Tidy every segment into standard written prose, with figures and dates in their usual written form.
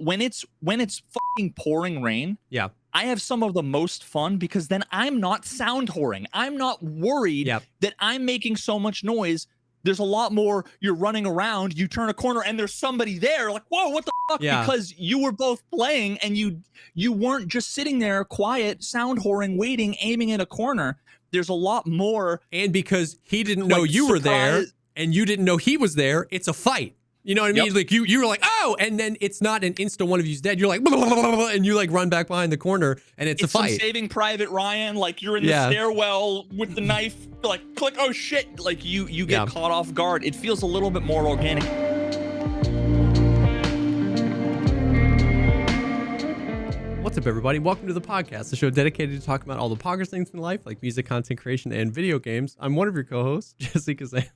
when it's fucking pouring rain, Yeah. I have some of the most fun because then I'm not sound whoring. I'm not worried that I'm making so much noise. There's a lot more. You're running around, you turn a corner and there's somebody there like, whoa, what the fuck? Yeah. Because you were both playing and you weren't just sitting there quiet, sound whoring, waiting, aiming at a corner. There's a lot more. And because he didn't know you were there and you didn't know he was there, it's a fight. You know what I mean? Like you were like, oh, and then it's not an instant one of you's dead. You're like, blah, blah, blah, blah, and you like run back behind the corner and it's a fight. Some Saving Private Ryan, like you're in the stairwell with the knife, like click, oh shit, like you get caught off guard. It feels a little bit more organic. What's up, everybody? Welcome to the podcast, the show dedicated to talking about all the poggers things in life, like music, content creation, and video games. I'm one of your co-hosts, JesseKazam.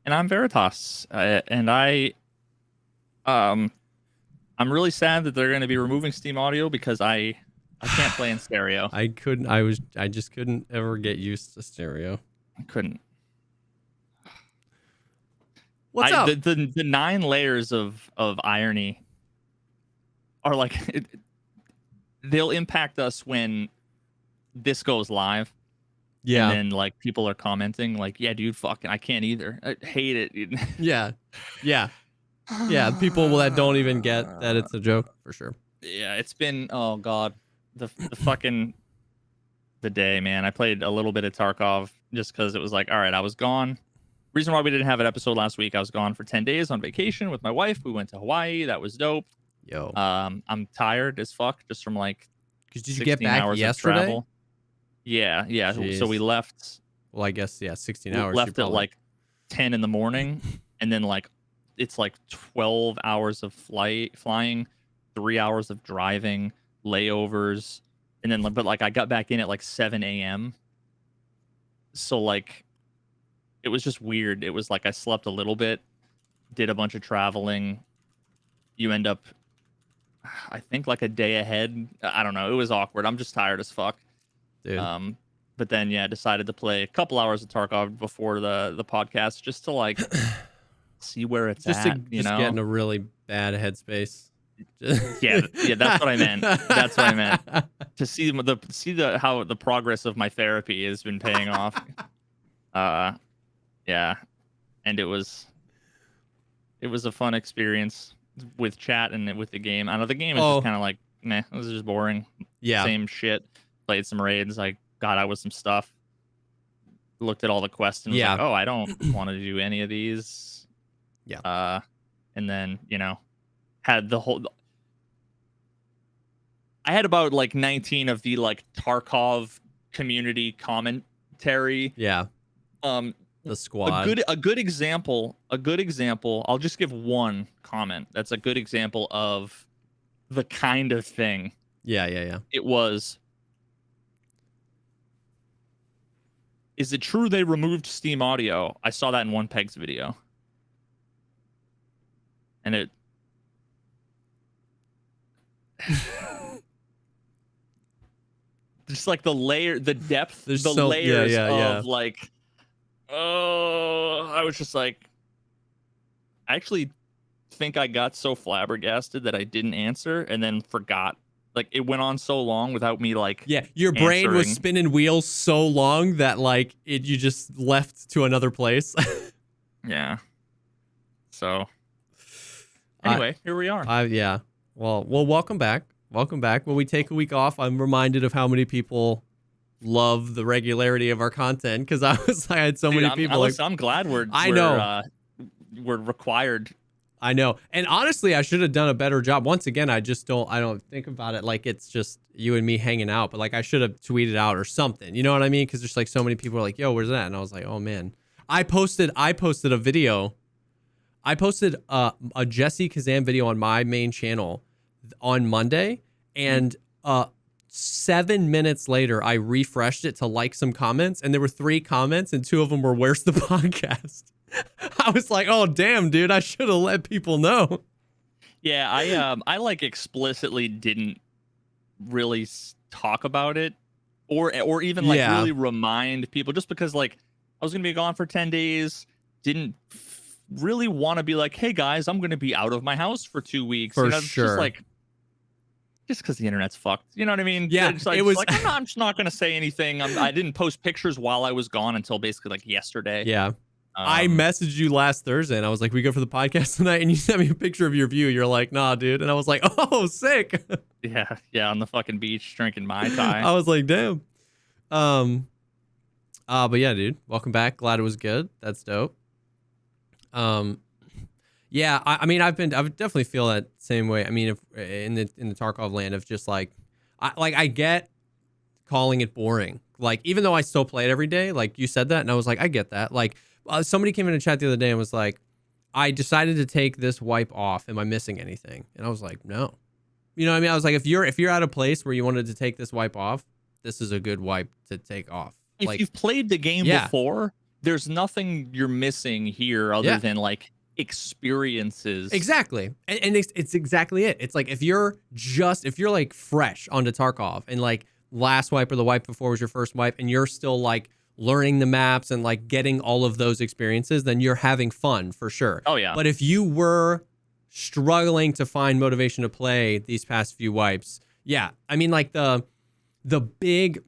And I'm Veritas, and I'm really sad that they're going to be removing Steam Audio because I can't play in stereo. I just couldn't ever get used to stereo. I couldn't. What's up? The 9 layers of irony are like they'll impact us when this goes live. Yeah. And then like people are commenting like, yeah, dude, fucking, I can't either. I hate it. Dude. Yeah. People that don't even get that it's a joke for sure. Yeah. It's been, oh God, the fucking, the day, man. I played a little bit of Tarkov just cause it was like, all right, I was gone. Reason why we didn't have an episode last week. I was gone for 10 days on vacation with my wife. We went to Hawaii. That was dope. Yo. I'm tired as fuck just from like, cause did you get back yesterday? Yeah. Jeez. So we left. Well, I guess 16 hours. Left at like 10 in the morning, and then like it's like 12 hours of flying, 3 hours of driving, layovers, and then but like I got back in at like 7 a.m. So like it was just weird. It was like I slept a little bit, did a bunch of traveling. You end up, I think, like a day ahead. I don't know. It was awkward. I'm just tired as fuck. Dude. But then decided to play a couple hours of Tarkov before the podcast just to like see where it's at. Just get in a really bad headspace. yeah, that's what I meant. That's what I meant. To see how the progress of my therapy has been paying off. Yeah, and it was a fun experience with chat and with the game. I know the game is just kind of like, meh, this is just boring. Yeah, same shit. Played some raids. I got out with some stuff. Looked at all the quests and was like, oh, I don't want to do any of these. Yeah. And then, had the whole... I had about like 19 of the like Tarkov community commentary. Yeah. The squad. A good example. I'll just give one comment. That's a good example of the kind of thing. Yeah. It was... Is it true they removed Steam Audio? I saw that in one Peg's video. And it... just like the depth, layers of like... Oh, I was just like... I actually think I got so flabbergasted that I didn't answer and then forgot. Like it went on so long without me like your brain was spinning wheels so long that like you just left to another place. Yeah. So anyway, here we are. Well, welcome back. When we take a week off, I'm reminded of how many people love the regularity of our content because I had so many people. I'm glad we're required. I know. And honestly, I should have done a better job. Once again, I don't think about it like it's just you and me hanging out, but like I should have tweeted out or something. You know what I mean? Because there's like so many people are like, yo, where's that? And I was like, oh man. I posted a video. I posted a JesseKazam video on my main channel on Monday. And 7 minutes later, I refreshed it to like some comments. And there were 3 comments and 2 of them were, where's the podcast? I was like, oh damn, dude, I should have let people know. Yeah, I like explicitly didn't really talk about it or even like really remind people just because like I was gonna be gone for 10 days, didn't really want to be like, hey guys, I'm going to be out of my house for 2 weeks. For It's sure. just like, just because the internet's fucked. You know what I mean? Yeah, It's like, it was. I'm just not going to say anything. I didn't post pictures while I was gone until basically like yesterday. Yeah. I messaged you last Thursday and I was like, we go for the podcast tonight, and you sent me a picture of your view. You're like, nah, dude. And I was like, oh, sick. Yeah, on the fucking beach drinking Mai Tai. I was like, damn. But yeah, dude, welcome back. Glad it was good. That's dope. Yeah, I mean, I definitely feel that same way. I mean, if in the Tarkov land of just like, I get calling it boring. Like, even though I still play it every day, like you said that, and I was like, I get that. Like, somebody came in a chat the other day and was like, I decided to take this wipe off. Am I missing anything? And I was like, no. You know what I mean? I was like, if you're at a place where you wanted to take this wipe off, this is a good wipe to take off. If like, you've played the game before, there's nothing you're missing here other than like experiences. Exactly. And it's exactly it. It's like if you're like fresh onto Tarkov and like last wipe or the wipe before was your first wipe and you're still like learning the maps and like getting all of those experiences, then you're having fun for sure. Oh yeah. But if you were struggling to find motivation to play these past few wipes, yeah. I mean, like the big,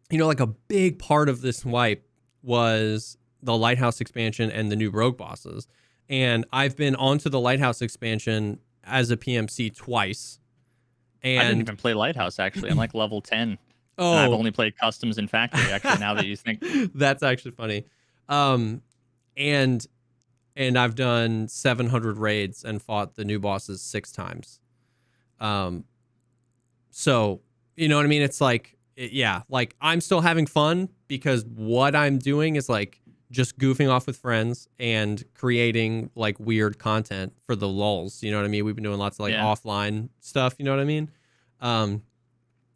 like a big part of this wipe was the Lighthouse expansion and the new rogue bosses. And I've been onto the Lighthouse expansion as a PMC twice. And I didn't even play Lighthouse, actually. I'm like level 10. Oh. And I've only played customs and factory, actually, now that you think. That's actually funny. And I've done 700 raids and fought the new bosses 6 times. So, you know what I mean? It's like, like I'm still having fun because what I'm doing is like just goofing off with friends and creating like weird content for the lulz. You know what I mean? We've been doing lots of like offline stuff. You know what I mean?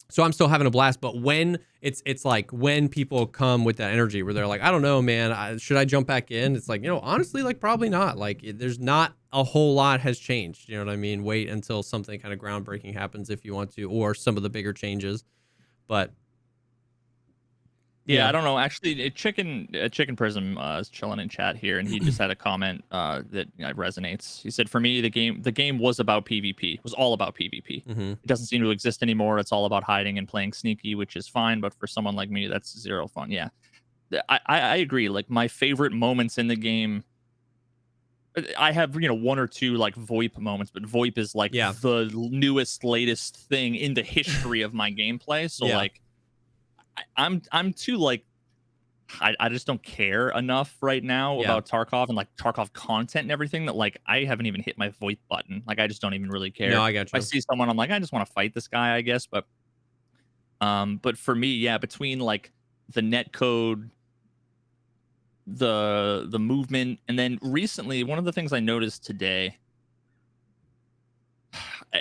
So I'm still having a blast, but when it's like when people come with that energy where they're like, I don't know, man, should I jump back in? It's like, honestly, like probably not. Like there's not a whole lot has changed. You know what I mean? Wait until something kind of groundbreaking happens if you want to, or some of the bigger changes. But yeah, I don't know. Actually, Chicken Prism is chilling in chat here, and he just had a comment that resonates. He said, "For me, the game was about PvP. It was all about PvP. Mm-hmm. It doesn't seem to exist anymore. It's all about hiding and playing sneaky, which is fine. But for someone like me, that's zero fun." Yeah, I agree. Like my favorite moments in the game, I have 1 or 2 like VoIP moments, but VoIP is like the newest, latest thing in the history of my gameplay. So like. I'm too like I just don't care enough right now about Tarkov and like Tarkov content and everything that like I haven't even hit my VoIP button. Like I just don't even really care. No, I got you. If I see someone, I'm like, I just want to fight this guy, I guess. But for me, between like the net code, the movement, and then recently one of the things I noticed today,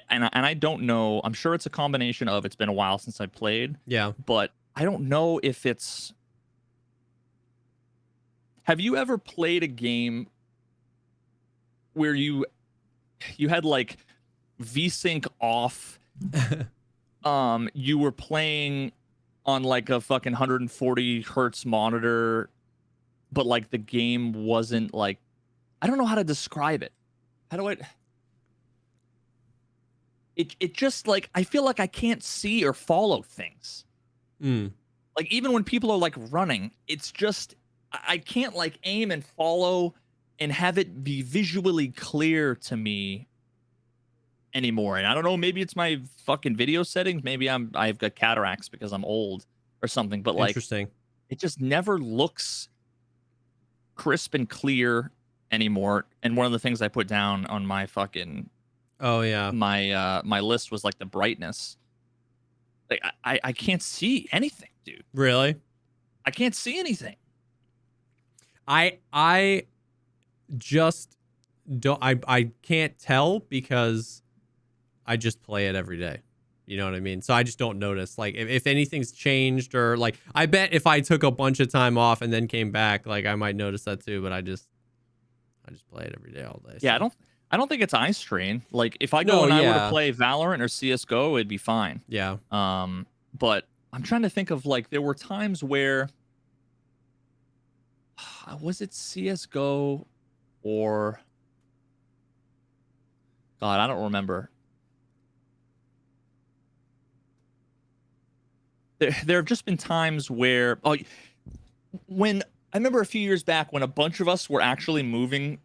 and I don't know, I'm sure it's a combination of it's been a while since I played. Yeah. But I don't know if it's... Have you ever played a game where you had like VSync off? You were playing on like a fucking 140 hertz monitor, but like the game wasn't like... I don't know how to describe it. How do I... It just like... I feel like I can't see or follow things. Like even when people are like running, it's just I can't like aim and follow and have it be visually clear to me anymore. And I don't know, maybe it's my fucking video settings, maybe I've got cataracts because I'm old or something, but like interesting, it just never looks crisp and clear anymore. And one of the things I put down on my fucking my list was like the brightness. Like I can't see anything, dude. Really? I can't see anything. I just don't I can't tell because I just play it every day. You know what I mean? So I just don't notice like if anything's changed or like I bet if I took a bunch of time off and then came back, like I might notice that too, but I just play it every day all day. Yeah, so. I don't think it's eye strain. Like if I go and I were to play Valorant or CS:GO, it'd be fine. Yeah. But I'm trying to think of like there were times where was it CS:GO or God, I don't remember. There have just been times where when I remember a few years back when a bunch of us were actually moving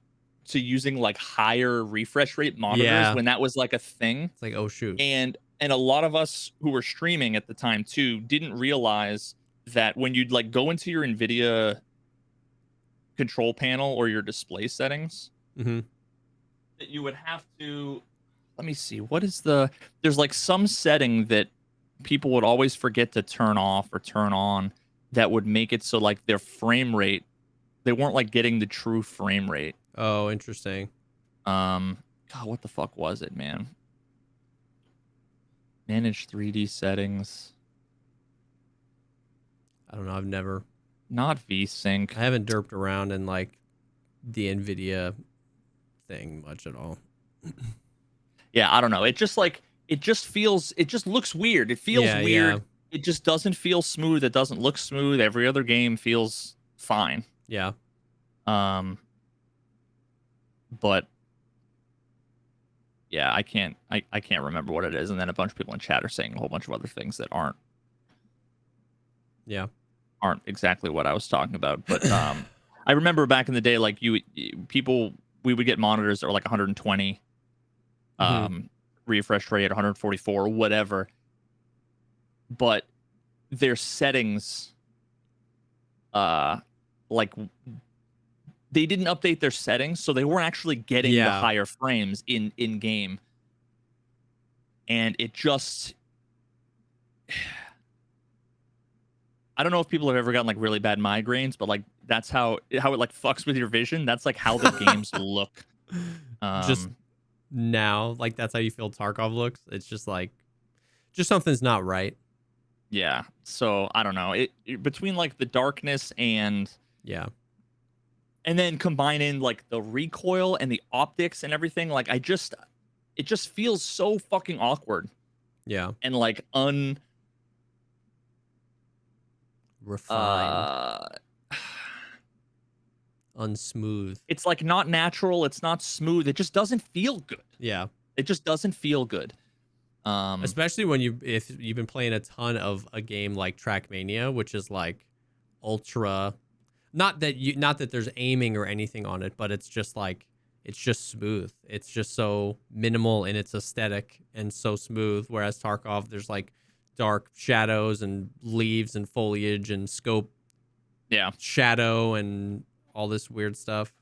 to using like higher refresh rate monitors Yeah. when that was like a thing. It's like, oh shoot. And a lot of us who were streaming at the time too didn't realize that when you'd like go into your NVIDIA control panel or your display settings, Mm-hmm. that you would have to, let me see, what is there's like some setting that people would always forget to turn off or turn on that would make it so like their frame rate, they weren't like getting the true frame rate. Oh, interesting. God, what the fuck was it, man? Manage 3D settings. I don't know. I've never. Not VSync. I haven't derped around in like the NVIDIA thing much at all. Yeah, I don't know. It just like it just looks weird. It feels Yeah, weird. yeah. It just doesn't feel smooth. It doesn't look smooth. Every other game feels fine. Yeah. But yeah, I can't remember what it is. And then a bunch of people in chat are saying a whole bunch of other things that aren't exactly what I was talking about. But I remember back in the day, like we would get monitors that were like 120 refresh rate, 144, whatever. But their settings, like they didn't update their settings, so they weren't actually getting the higher frames in game. And it just, I don't know if people have ever gotten like really bad migraines, but like that's how it like fucks with your vision. That's like how the games look. Just now, like that's how you feel Tarkov looks. It's just like, just something's not right. Yeah. So I don't know. It between like the darkness and then combine in like the recoil and the optics and everything, like it just feels so fucking awkward. Yeah. And like refined. Unsmooth. It's like not natural, it's not smooth. It just doesn't feel good. Yeah. It just doesn't feel good. Especially when if you've been playing a ton of a game like Trackmania, which is like ultra, not that there's aiming or anything on it, but it's just like, it's just smooth. It's just so minimal in its aesthetic and so smooth. Whereas Tarkov, there's like dark shadows and leaves and foliage and scope shadow and all this weird stuff.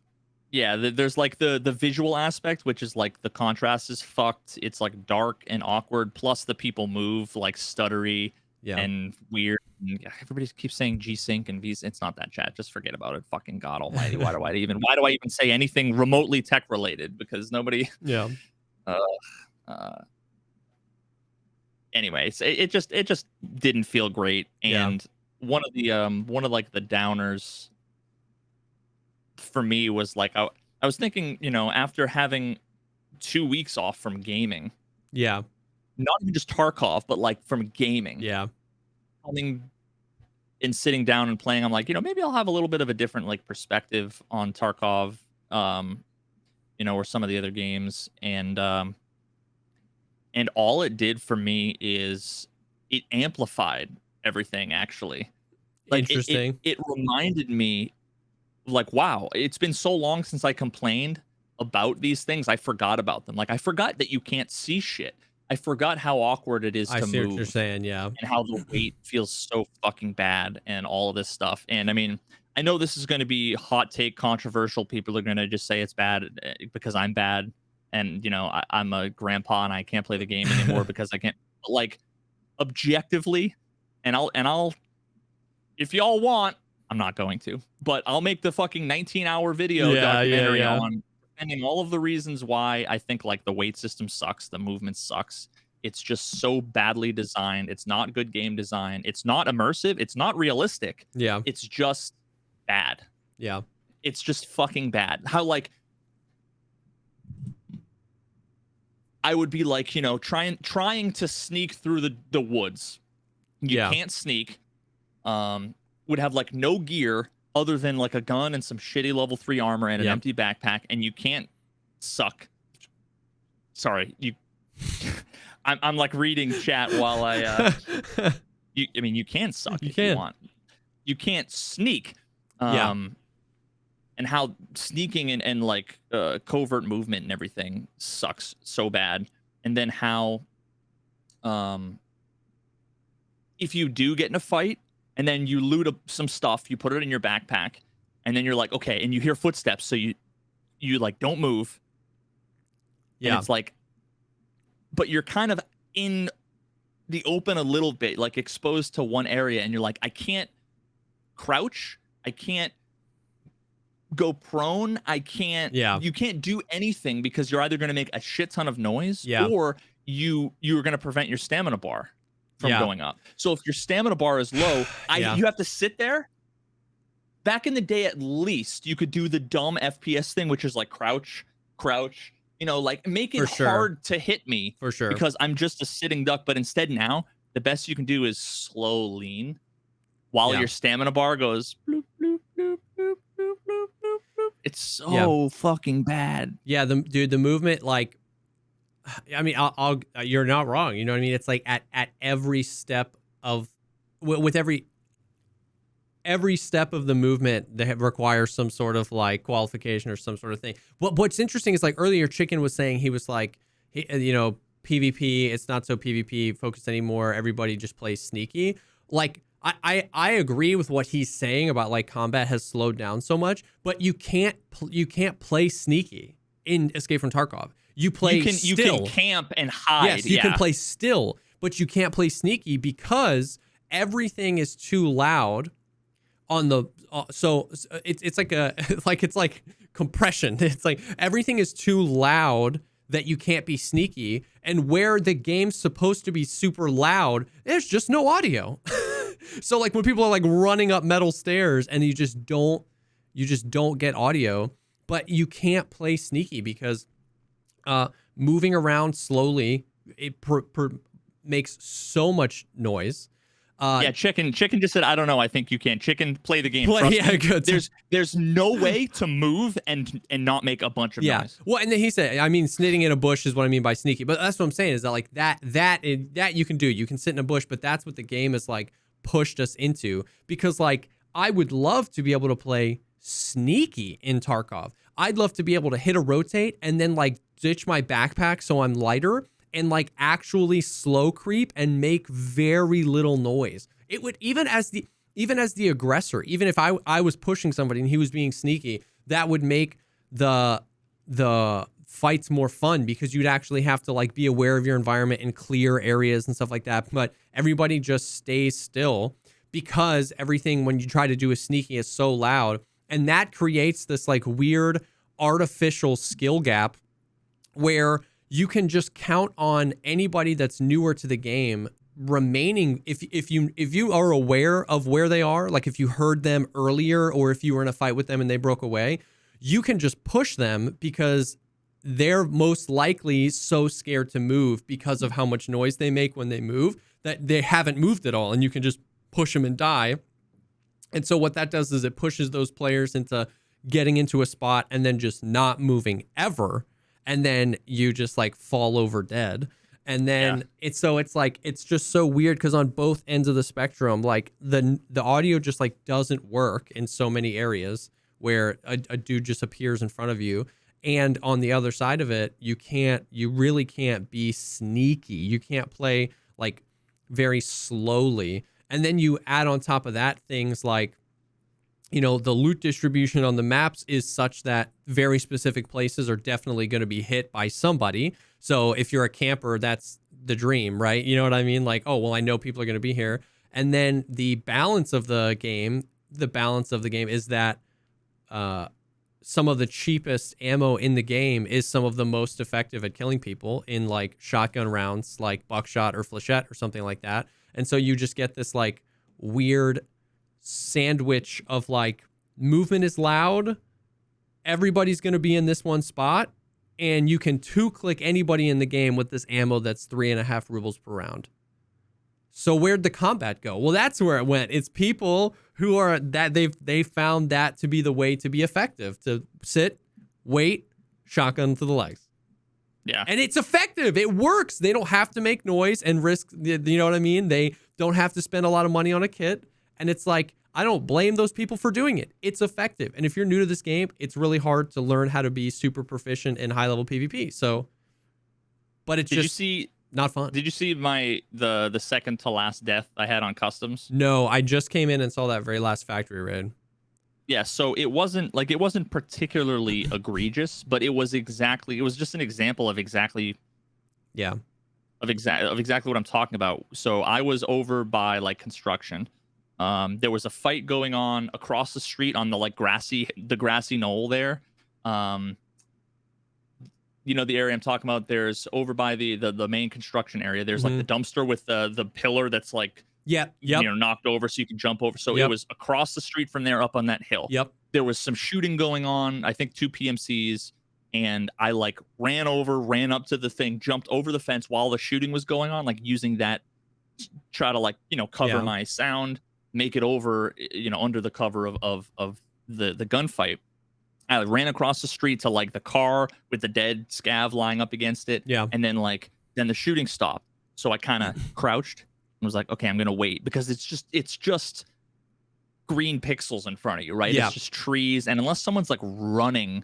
Yeah, there's like the visual aspect, which is like the contrast is fucked. It's like dark and awkward. Plus the people move like stuttery and weird. And everybody keeps saying G-Sync and V. It's not that, chat. Just forget about it. Fucking God Almighty. Why do I even say anything remotely tech related? Because nobody. Yeah. Anyways, it just didn't feel great. And one of like the downers for me was like I was thinking, after having 2 weeks off from gaming, not even just Tarkov, but like from gaming, coming and sitting down and playing, I'm like, maybe I'll have a little bit of a different like perspective on Tarkov, or some of the other games, and all it did for me is it amplified everything. Actually, like interesting. It reminded me, like, wow, it's been so long since I complained about these things. I forgot about them. Like, I forgot that you can't see shit. I forgot how awkward it is to move. I see what you're saying, and how the weight feels so fucking bad and all of this stuff. And I mean, I know this is going to be hot take controversial. People are going to just say it's bad because I'm bad. And, I'm a grandpa and I can't play the game anymore because I can't. But like, objectively, and I'll, if y'all want, I'm not going to, but I'll make the fucking 19-hour video documentary on defending all of the reasons why I think like the weight system sucks, the movement sucks. It's just so badly designed. It's not good game design. It's not immersive. It's not realistic. Yeah. It's just bad. Yeah. It's just fucking bad. How like I would be like, trying to sneak through the woods. You can't sneak. Would have like no gear, other than like a gun and some shitty level 3 armor and an Yep. empty backpack, and you can't suck. Sorry, you. I'm like reading chat while I. I mean, you can suck if you want. You can't sneak. Yeah. And how sneaking and like covert movement and everything sucks so bad. And then how, if you do get in a fight and then you loot some stuff, you put it in your backpack, and then you're like, okay, and you hear footsteps, so you like don't move. Yeah. And it's like, but you're kind of in the open a little bit, like exposed to one area, and you're like, I can't crouch, I can't go prone, I can't. Yeah. You can't do anything because you're either going to make a shit ton of noise, Yeah. or you're going to prevent your stamina bar from going up. So if your stamina bar is low, you have to sit there. Back in the day, at least you could do the dumb FPS thing, which is like crouch, you know, like make it hard to hit me for sure, because I'm just a sitting duck. But instead now, the best you can do is slow lean while your stamina bar goes bloop, bloop, bloop, bloop, bloop, bloop, bloop, bloop. It's so fucking bad. Yeah, the movement, like, I mean, I'll you're not wrong. You know what I mean? It's like at every step of, with every step of the movement that requires some sort of like qualification or some sort of thing. What's interesting is like earlier Chicken was saying, he was like, you know, PvP, it's not so PvP focused anymore. Everybody just plays sneaky. Like, I agree with what he's saying about like combat has slowed down so much, but you can't play sneaky in Escape from Tarkov. You play still. You can camp and hide. Yes, you can play still, but you can't play sneaky because everything is too loud on the so it's like compression. It's like everything is too loud that you can't be sneaky, and where the game's supposed to be super loud, there's just no audio. So like when people are like running up metal stairs and you just don't get audio, but you can't play sneaky because moving around slowly, it makes so much noise. Chicken just said, I don't know, I think you can. Chicken, play the game. Good. There's no way to move and not make a bunch of noise. Well, and then he said, I mean, snitting in a bush is what I mean by sneaky. But that's what I'm saying, is that like that you can do. You can sit in a bush, but that's what the game is like pushed us into. Because like I would love to be able to play sneaky in Tarkov. I'd love to be able to hit a rotate and then like ditch my backpack so I'm lighter and like actually slow creep and make very little noise. It would, even as the aggressor, even if I was pushing somebody and he was being sneaky, that would make the fights more fun because you'd actually have to like be aware of your environment and clear areas and stuff like that. But everybody just stays still because everything when you try to do a sneaky is so loud, and that creates this like weird artificial skill gap where you can just count on anybody that's newer to the game remaining. If you are aware of where they are, like if you heard them earlier or if you were in a fight with them and they broke away, you can just push them because they're most likely so scared to move because of how much noise they make when they move that they haven't moved at all, and you can just push them and die. And so what that does is it pushes those players into getting into a spot and then just not moving ever. And then you just like fall over dead. And then it's like, it's just so weird because on both ends of the spectrum, like the audio just like doesn't work in so many areas where a dude just appears in front of you. And on the other side of it, you really can't be sneaky. You can't play like very slowly. And then you add on top of that things like, you know, the loot distribution on the maps is such that very specific places are definitely going to be hit by somebody. So if you're a camper, that's the dream, right? You know what I mean? Like, oh, well, I know people are going to be here. And then the balance of the game is that some of the cheapest ammo in the game is some of the most effective at killing people in like shotgun rounds, like buckshot or flechette or something like that. And so you just get this like weird sandwich of like movement is loud, everybody's going to be in this one spot, and you can 2-click anybody in the game with this ammo that's 3.5 rubles per round. So where'd the combat go? Well, that's where it went. It's people who are that they found that to be the way to be effective, to sit, wait, shotgun to the legs. Yeah. And it's effective. It works. They don't have to make noise and risk, you know what I mean? They don't have to spend a lot of money on a kit. And it's like, I don't blame those people for doing it. It's effective. And if you're new to this game, it's really hard to learn how to be super proficient in high level PvP. So, but it's not fun. Did you see the second to last death I had on customs? No, I just came in and saw that very last factory raid. Yeah, so it wasn't particularly egregious, but it was just an example of exactly what I'm talking about. So I was over by like construction. There was a fight going on across the street on the grassy knoll there. You know the area I'm talking about. There's over by the main construction area. There's like the dumpster with the pillar that's like knocked over so you can jump over. So it was across the street from there up on that hill. Yep. There was some shooting going on. I think 2 PMCs, and I like ran up to the thing, jumped over the fence while the shooting was going on, like using that try to cover my sound, make it over under the cover of the gunfight. I ran across the street to like the car with the dead scav lying up against it. Yeah. And then the shooting stopped. So I kind of crouched and was like, okay, I'm going to wait, because it's just green pixels in front of you, right? Yeah. It's just trees. And unless someone's like running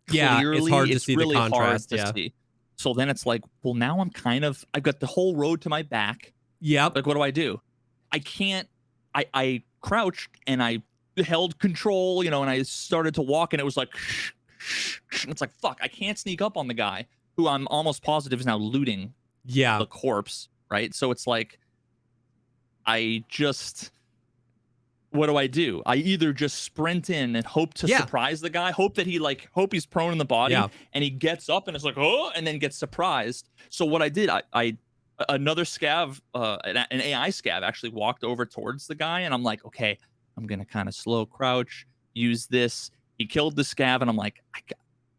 it's clearly, hard to see really the contrast. hard to see. So then it's like, well, now I've got the whole road to my back. Yep. Like, what do? I can't, I crouched and I held control, and I started to walk, and it was like, it's like, fuck, I can't sneak up on the guy who I'm almost positive is now looting the corpse, right? So it's like, what do? I either just sprint in and hope to surprise the guy, hope he's prone in the body, and he gets up and it's like, oh, and then gets surprised. So what I did, another scav, an AI scav actually walked over towards the guy, and I'm like, okay, I'm going to kind of slow crouch, use this. He killed the scav, and I'm like,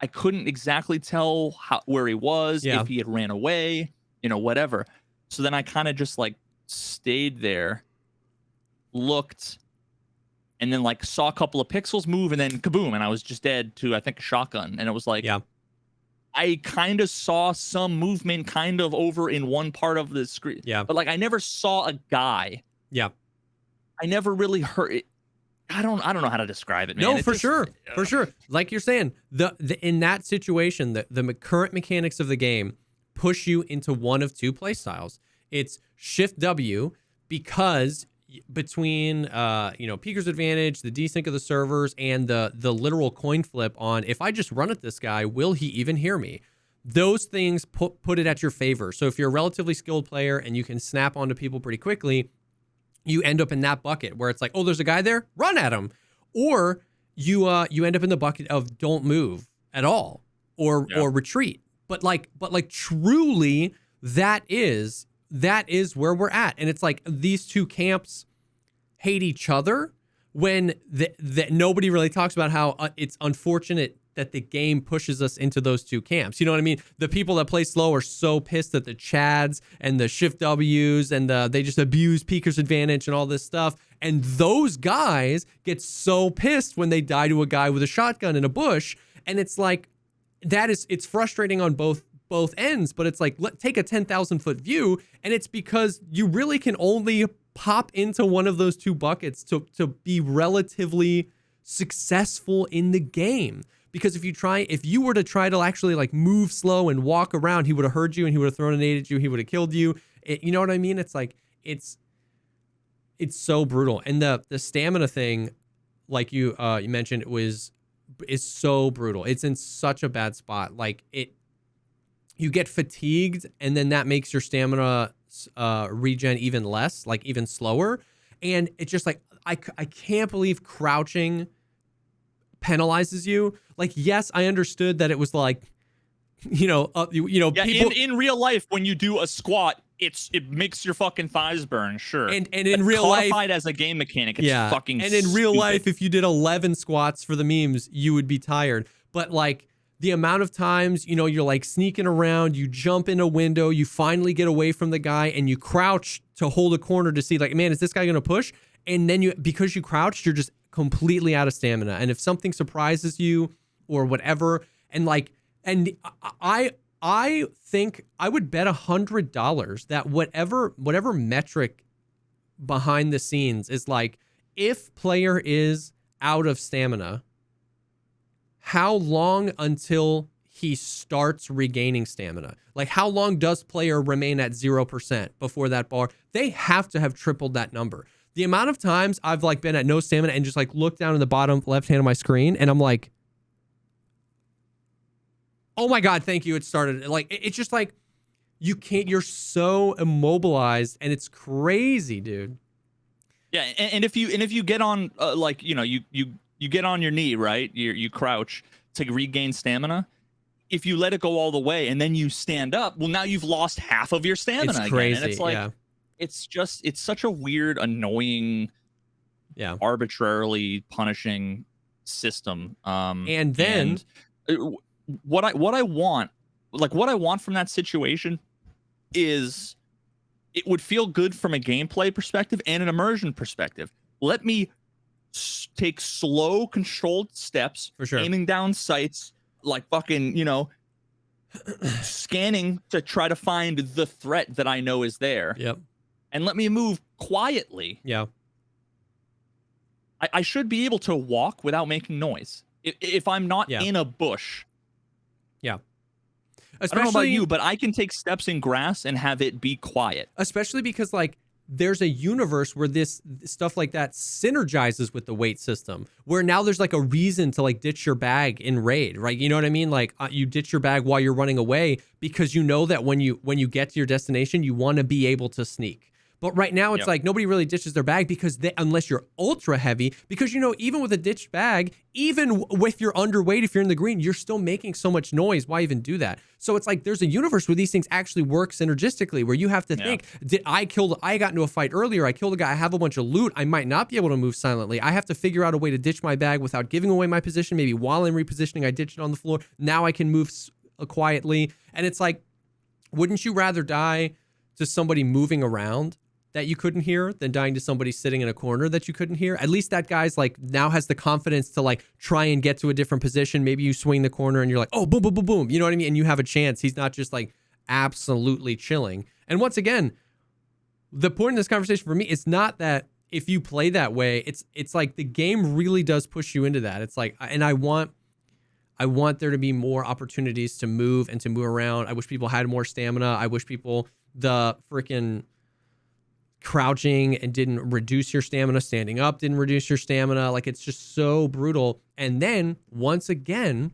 I couldn't exactly tell where he was, if he had ran away, whatever. So then I kind of just like stayed there, looked, and then like saw a couple of pixels move, and then kaboom, and I was just dead to, I think, a shotgun. And it was like, I kind of saw some movement kind of over in one part of the screen. Yeah. But like, I never saw a guy. Yeah. I never really heard it. I don't know how to describe it, man. No, for sure. Like you're saying, the in that situation, the current mechanics of the game push you into one of two play styles. It's Shift W, because between Peeker's advantage, the desync of the servers, and the literal coin flip on, if I just run at this guy, will he even hear me? Those things put it at your favor. So if you're a relatively skilled player and you can snap onto people pretty quickly, you end up in that bucket where it's like, oh, there's a guy there, run at him. Or you end up in the bucket of don't move at all or retreat. But truly, that is where we're at. And it's like these two camps hate each other, when nobody really talks about how it's unfortunate that the game pushes us into those two camps. You know what I mean? The people that play slow are so pissed at the Chads and the Shift Ws, and they just abuse Peeker's advantage and all this stuff. And those guys get so pissed when they die to a guy with a shotgun in a bush. And it's like, it's frustrating on both ends, but it's like, take a 10,000 foot view, and it's because you really can only pop into one of those two buckets to be relatively successful in the game. Because if you were to try to actually like move slow and walk around, he would have heard you and he would have thrown a nade at you. He would have killed you. You know what I mean? It's like, it's so brutal. And the stamina thing, like you mentioned, is so brutal. It's in such a bad spot. Like you get fatigued, and then that makes your stamina regen even less, like even slower. And it's just like, I can't believe crouching penalizes you. Like, yes, I understood that it was like, people in real life, when you do a squat, it makes your fucking thighs burn, sure. And in real life, codified as a game mechanic, it's fucking and in real life, if you did 11 squats for the memes, you would be tired. But like, the amount of times, you're like sneaking around, you jump in a window, you finally get away from the guy, and you crouch to hold a corner to see, like, man, is this guy going to push? And then because you crouched, you're just completely out of stamina. And if something surprises you or whatever, and I think I would bet $100 that whatever metric behind the scenes is like, if player is out of stamina, how long until he starts regaining stamina? Like, how long does player remain at 0% before that bar? They have to have tripled that number. The amount of times I've like been at no stamina and just like looked down in the bottom left hand of my screen and I'm like, oh my God, thank you. It started. Like, it's just like, you're so immobilized and it's crazy, dude. Yeah. And if you get on, you get on your knee, right? You crouch to regain stamina. If you let it go all the way and then you stand up, well, now you've lost half of your stamina It's crazy, again. And it's like, yeah. it's such a weird, annoying, arbitrarily punishing system. And then what I want from that situation is, it would feel good from a gameplay perspective and an immersion perspective. Let me take slow, controlled steps, for sure, aiming down sights, like fucking, scanning to try to find the threat that I know is there. Yep. And let me move quietly. Yeah. I should be able to walk without making noise if I'm not in a bush. Yeah. I don't know about you, but I can take steps in grass and have it be quiet. Especially because like there's a universe where this stuff like that synergizes with the weight system, where now there's like a reason to like ditch your bag in raid, right? You know what I mean? Like you ditch your bag while you're running away because you know that when you get to your destination, you want to be able to sneak. But right now it's like nobody really ditches their bag because unless you're ultra heavy, because even with a ditched bag, even if you're underweight, if you're in the green, you're still making so much noise. Why even do that? So it's like there's a universe where these things actually work synergistically, where you have to think, I got into a fight earlier, I killed a guy, I have a bunch of loot, I might not be able to move silently. I have to figure out a way to ditch my bag without giving away my position. Maybe while I'm repositioning, I ditch it on the floor. Now I can move quietly. And it's like, wouldn't you rather die to somebody moving around that you couldn't hear than dying to somebody sitting in a corner that you couldn't hear? At least that guy's like now has the confidence to like try and get to a different position. Maybe you swing the corner and you're like, oh, boom, boom, boom, boom. You know what I mean? And you have a chance. He's not just like absolutely chilling. And once again, the point in this conversation for me, it's not that if you play that way, it's like the game really does push you into that. It's like, and I want there to be more opportunities to move and to move around. I wish people had more stamina. I wish people, the freaking crouching and didn't reduce your stamina, standing up didn't reduce your stamina. Like, it's just so brutal. And then once again,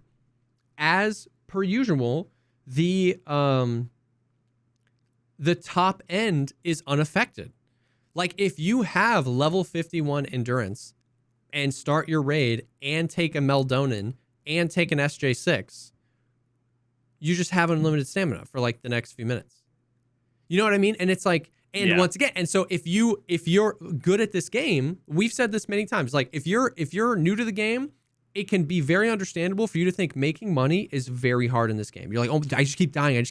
as per usual, the top end is unaffected. Like, if you have level 51 endurance and start your raid and take a Meldonin and take an SJ6, you just have unlimited stamina for like the next few minutes. You know what I mean? And it's like, and once again, and so if you're good at this game, we've said this many times, like if you're new to the game, it can be very understandable for you to think making money is very hard in this game. You're like, oh, I just keep dying.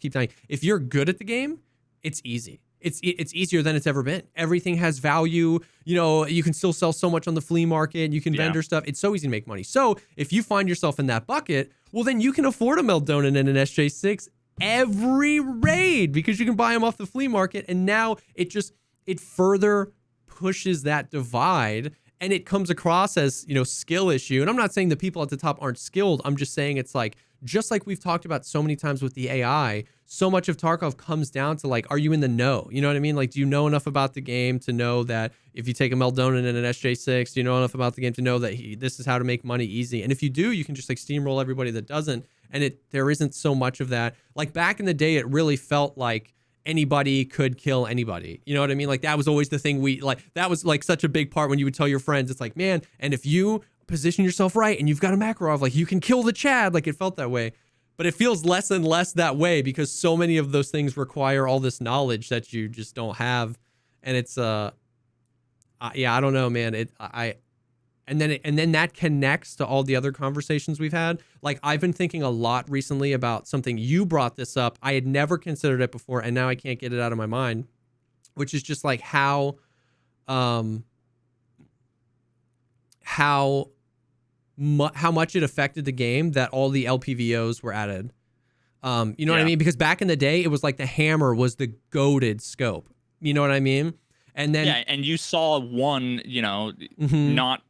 If you're good at the game, it's easy. It's easier than it's ever been. Everything has value. You know, you can still sell so much on the flea market. You can vendor stuff. It's so easy to make money. So if you find yourself in that bucket, well, then you can afford a Meldonin and an SJ6 every raid because you can buy them off the flea market. And now it further pushes that divide, and it comes across as, skill issue. And I'm not saying the people at the top aren't skilled. I'm just saying it's like, just like we've talked about so many times with the AI, so much of Tarkov comes down to like, are you in the know? You know what I mean? Like, do you know enough about the game to know that if you take a Meldonin and an SJ6, do you know enough about the game to know that this is how to make money easy? And if you do, you can just like steamroll everybody that doesn't. And there isn't so much of that. Like back in the day, it really felt like anybody could kill anybody. You know what I mean? Like that was always the thing that was like such a big part when you would tell your friends, it's like, man, and if you position yourself right and you've got a Makarov, like you can kill the Chad. Like it felt that way. But it feels less and less that way because so many of those things require all this knowledge that you just don't have. And it's, I don't know, man. And then that connects to all the other conversations we've had. Like I've been thinking a lot recently about something. You brought this up. I had never considered it before, and now I can't get it out of my mind, which is just like how how much it affected the game that all the LPVOs were added. You know what I mean? Because back in the day, it was like the hammer was the goated scope. You know what I mean? And then and you saw one, Mhm. not,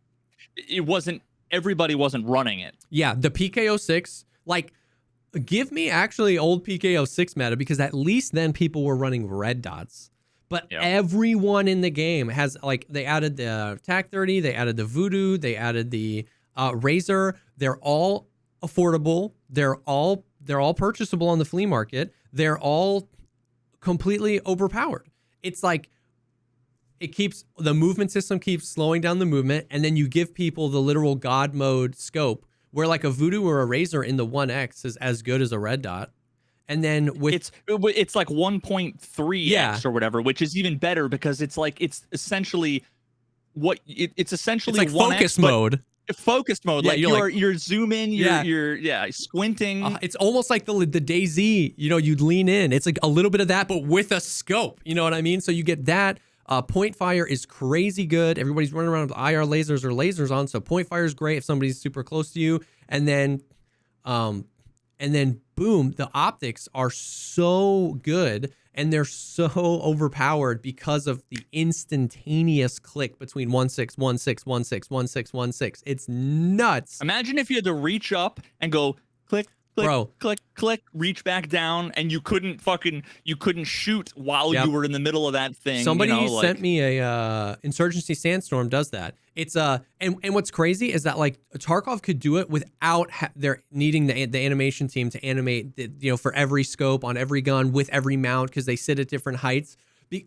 it wasn't, everybody wasn't running it. Yeah, the PKO6, like, give me actually old PKO6 meta, because at least then people were running red dots. But everyone in the game has, like, they added the TAC 30, they added the Voodoo, they added the Razor. They're all affordable. They're all purchasable on the flea market. They're all completely overpowered. It's like the movement system keeps slowing down the movement, and then you give people the literal God mode scope, where like a Voodoo or a Razor in the 1X is as good as a red dot. And then with it's like 1.3x or whatever, which is even better, because it's like it's essentially it's essentially like 1X, focus mode. Focused mode, Yeah, like you're zooming, you're squinting. It's almost like the DayZ. You'd lean in. It's like a little bit of that, but with a scope. You know what I mean? So you get that. Point fire is crazy good. Everybody's running around with IR lasers or lasers on, so point fire is great if somebody's super close to you. And then boom, the optics are so good, and they're so overpowered because of the instantaneous click between 1-6, 1-6, 1-6, 1-6, 1-6. It's nuts. Imagine if you had to reach up and go click, click, Bro. click, click, reach back down, and you couldn't shoot while you were in the middle of that thing. Somebody sent me a Insurgency Sandstorm does that. It's and what's crazy is that like Tarkov could do it without their needing the animation team to animate for every scope on every gun with every mount, because they sit at different heights.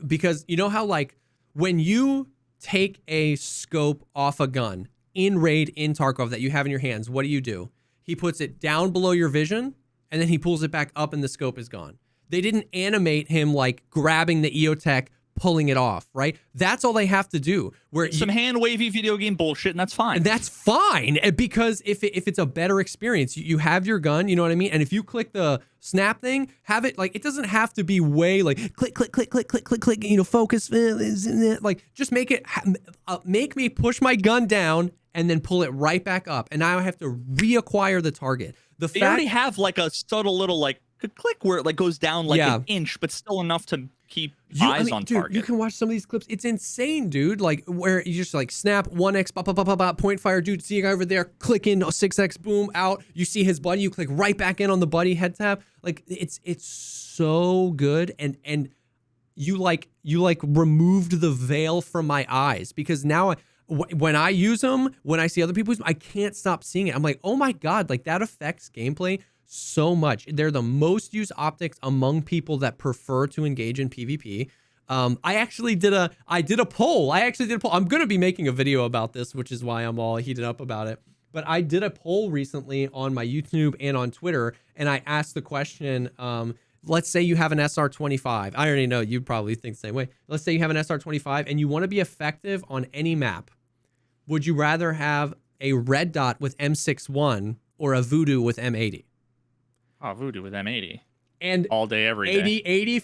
Because you know how like when you take a scope off a gun in raid in Tarkov that you have in your hands, what do? He puts it down below your vision, and then he pulls it back up, and the scope is gone. They didn't animate him like grabbing the EOTech, pulling it off, right? That's all they have to do. Some hand wavy video game bullshit, and that's fine. And that's fine, because if it's a better experience, you have your gun, you know what I mean? And if you click the snap thing, have it like, it doesn't have to be way like click, click, click, click, click, click, click, focus, like just make me push my gun down and then pull it right back up. And now I have to reacquire the target. They already have like a subtle little like click where it like goes down like an inch, but still enough to keep eyes on target. You can watch some of these clips. It's insane, dude. Like where you just like snap 1x, pop, pop, pop, pop, pop, point fire, dude. See a guy over there, click in, 6x, boom, out. You see his buddy, you click right back in on the buddy head tap. Like it's so good, and you removed the veil from my eyes, because now when I use them, when I see other people use them, I can't stop seeing it. I'm like, oh my God, like that affects gameplay so much. They're the most used optics among people that prefer to engage in PvP. I did a poll. I'm going to be making a video about this, which is why I'm all heated up about it. But I did a poll recently on my YouTube and on Twitter, and I asked the question, let's say you have an SR25. I already know you'd probably think the same way. Let's say you have an SR25 and you want to be effective on any map. Would you rather have a red dot with M61 or a Voodoo with M80? Oh, Voodoo with M80. And all day, every day.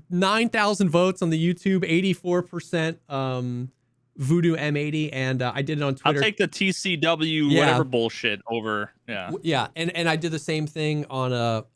9,000 votes on the YouTube, 84% Voodoo M80, and I did it on Twitter. I'll take the TCW whatever bullshit over. Yeah, and I did the same thing on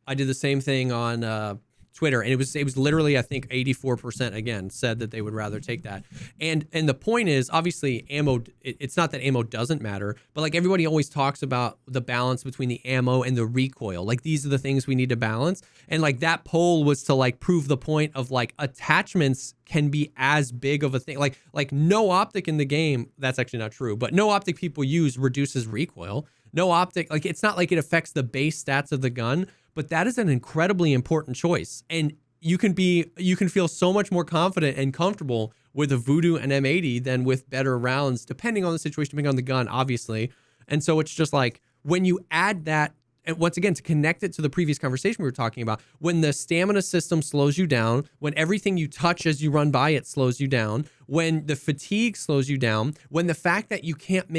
Twitter, and it was literally, I think 84% again said that they would rather take that. And the point is, obviously ammo, it's not that ammo doesn't matter, but like everybody always talks about the balance between the ammo and the recoil. Like these are the things we need to balance. And like that poll was to like prove the point of like attachments can be as big of a thing. Like no optic in the game, that's actually not true, but no optic people use reduces recoil. No optic, like it's not like it affects the base stats of the gun, but that is an incredibly important choice. And you can feel so much more confident and comfortable with a Voodoo and M80 than with better rounds, depending on the situation, depending on the gun, obviously. And so it's just like when you add that, and once again, to connect it to the previous conversation we were talking about, when the stamina system slows you down, when everything you touch as you run by it slows you down, when the fatigue slows you down, when the fact that you can't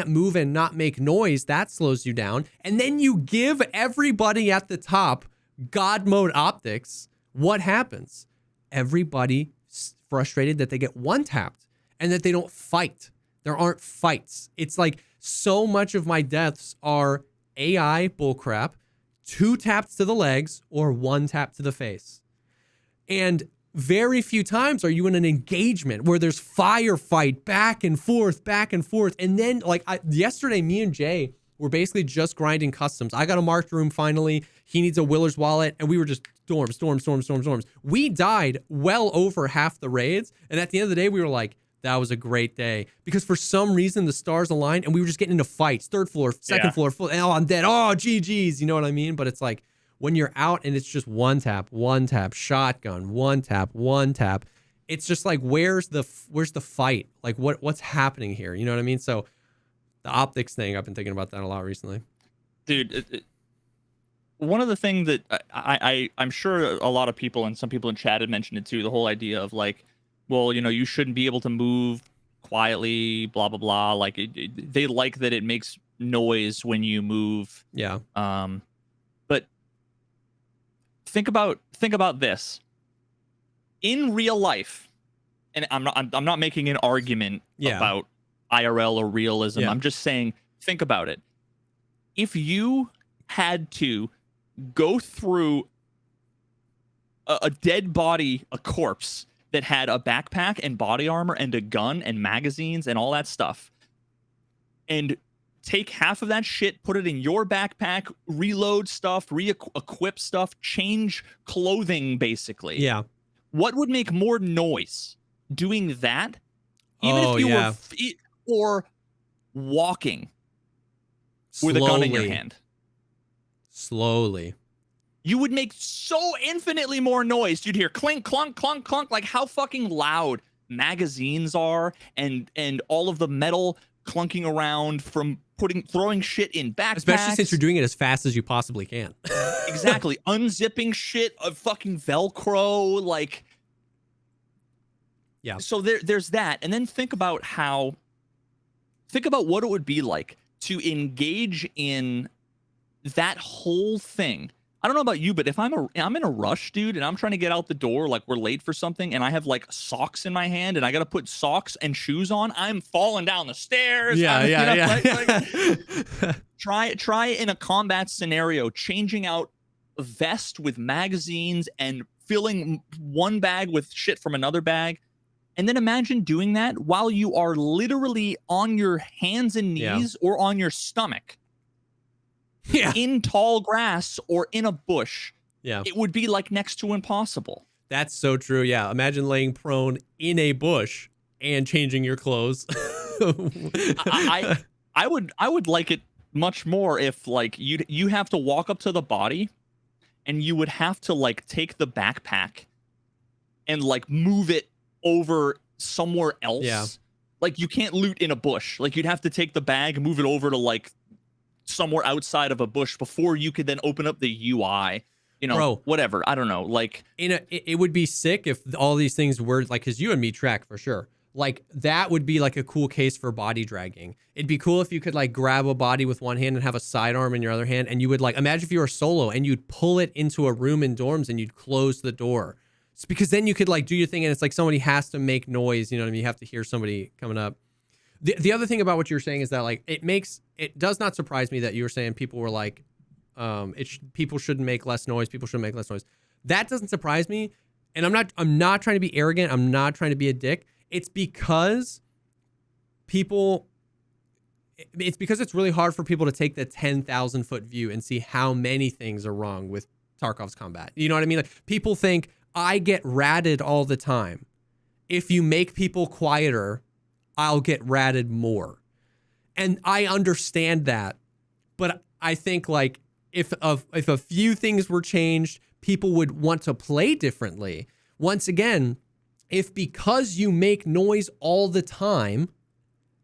move and not make noise, that slows you down. And then you give everybody at the top God mode optics. What happens? Everybody's frustrated that they get one tapped and that they don't fight. There aren't fights. It's like so much of my deaths are AI bullcrap, 2 taps to the legs or 1 tap to the face. And very few times are you in an engagement where there's firefight back and forth. And then yesterday, me and Jay were basically just grinding customs. I got a marked room finally. He needs a Willer's wallet. And we were just storms. We died well over half the raids. And at the end of the day, we were like, that was a great day. Because for some reason, the stars aligned and we were just getting into fights. 3rd floor, 2nd floor, and I'm dead. Oh, GG's. You know what I mean? But it's like, when you're out and it's just 1 tap, shotgun, 1 tap. It's just like, where's the fight? Like what's happening here? You know what I mean? So the optics thing, I've been thinking about that a lot recently. Dude, one of the things that I'm sure a lot of people and some people in chat had mentioned it too, the whole idea of like, well, you shouldn't be able to move quietly, blah, blah, blah. Like they like that it makes noise when you move. Yeah. But think about this. In real life, and I'm not making an argument about IRL or realism. I'm just saying, think about it. If you had to go through a dead body, a corpse that had a backpack and body armor and a gun and magazines and all that stuff, and take half of that shit, put it in your backpack, reload stuff, re-equip stuff, change clothing, basically. Yeah. What would make more noise? Doing that? Even if you were or walking with a gun in your hand. Slowly. You would make so infinitely more noise. You'd hear clink, clunk, clunk, clunk, like how fucking loud magazines are and all of the metal clunking around from throwing shit in backpacks. Especially since you're doing it as fast as you possibly can. Exactly. Unzipping shit of fucking Velcro, like. Yeah. So there's that. And then think about what it would be like to engage in that whole thing. I don't know about you, but if I'm in a rush, dude, and I'm trying to get out the door, like we're late for something, and I have like socks in my hand, and I got to put socks and shoes on, I'm falling down the stairs. Try in a combat scenario, changing out a vest with magazines and filling one bag with shit from another bag. And then imagine doing that while you are literally on your hands and knees or on your stomach. In tall grass or in a bush. It would be like next to impossible. That's so true. Yeah. Imagine laying prone in a bush and changing your clothes. I would like it much more if like you have to walk up to the body and you would have to like take the backpack and like move it over somewhere else. Yeah. Like you can't loot in a bush. Like you'd have to take the bag, move it over to like somewhere outside of a bush before you could then open up the UI, whatever. I don't know. Like it would be sick if all these things were like, cause you and me track for sure. Like that would be like a cool case for body dragging. It'd be cool if you could like grab a body with one hand and have a sidearm in your other hand. And you would like, imagine if you were solo and you'd pull it into a room in dorms and you'd close the door. It's because then you could like do your thing and it's like somebody has to make noise. You know what I mean? You have to hear somebody coming up. The other thing about what you're saying is that like it does not surprise me that you were saying people were like, people shouldn't make less noise. People shouldn't make less noise. That doesn't surprise me. And I'm not trying to be arrogant. I'm not trying to be a dick. It's because it's really hard for people to take the 10,000 foot view and see how many things are wrong with Tarkov's combat. You know what I mean? Like people think I get ratted all the time. If you make people quieter, I'll get ratted more. And I understand that. But I think like if a few things were changed, people would want to play differently. Once again, if because you make noise all the time,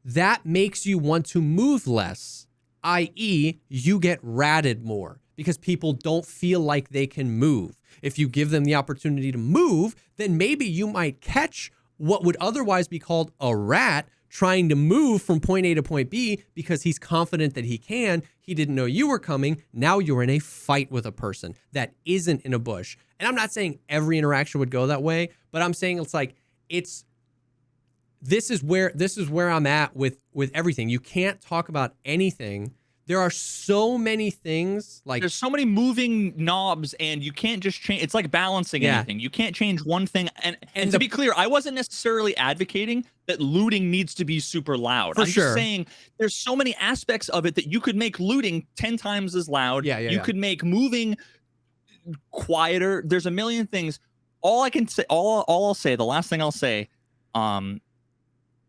that makes you want to move less, i.e. you get ratted more because people don't feel like they can move. If you give them the opportunity to move, then maybe you might catch what would otherwise be called a rat trying to move from point A to point B because he's confident that he can. He didn't know you were coming. Now you're in a fight with a person that isn't in a bush. And I'm not saying every interaction would go that way, but I'm saying it's like, this is where I'm at with everything. You can't talk about anything. There are so many things, like there's so many moving knobs, and you can't just change. It's like balancing anything. You can't change one thing. And to be clear, I wasn't necessarily advocating that looting needs to be super loud. I'm just saying there's so many aspects of it that you could make looting 10 times as loud. You could make moving quieter. There's a million things. All I can say, all I'll say, the last thing I'll say on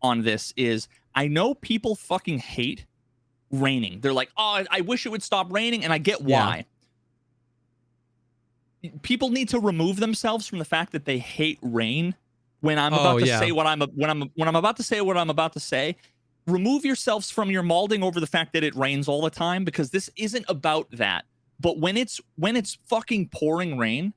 this is, I know people fucking hate raining. They're like, oh, I wish it would stop raining, and I get why. People need to remove themselves from the fact that they hate rain. When I'm about to say what I'm about to say what I'm about to say, remove yourselves from your malding over the fact that it rains all the time, because this isn't about that. But when it's fucking pouring rain,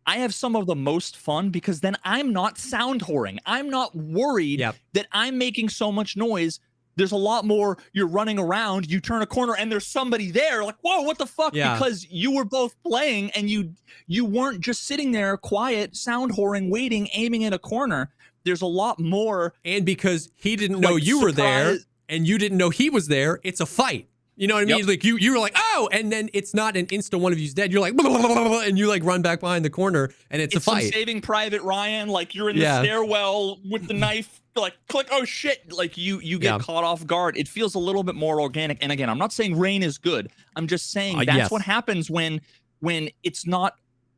I have some of the most fun, because then I'm not sound whoring. I'm not worried that I'm making so much noise. There's a lot more. You're running around, you turn a corner, and there's somebody there, like, whoa, what the fuck? Because you were both playing, and you weren't just sitting there quiet, sound whoring, waiting, aiming at a corner. There's a lot more. And because he didn't know you were there, and you didn't know he was there, it's a fight. You know what I mean? Like you were like, oh, and then it's not an instant one of you's dead. You're like, blah, blah, blah, blah, and you like run back behind the corner, and it's a fight. Some Saving Private Ryan, like you're in the stairwell with the knife, like click, oh shit, like you get caught off guard. It feels a little bit more organic. And again, I'm not saying rain is good. I'm just saying that's what happens when it's not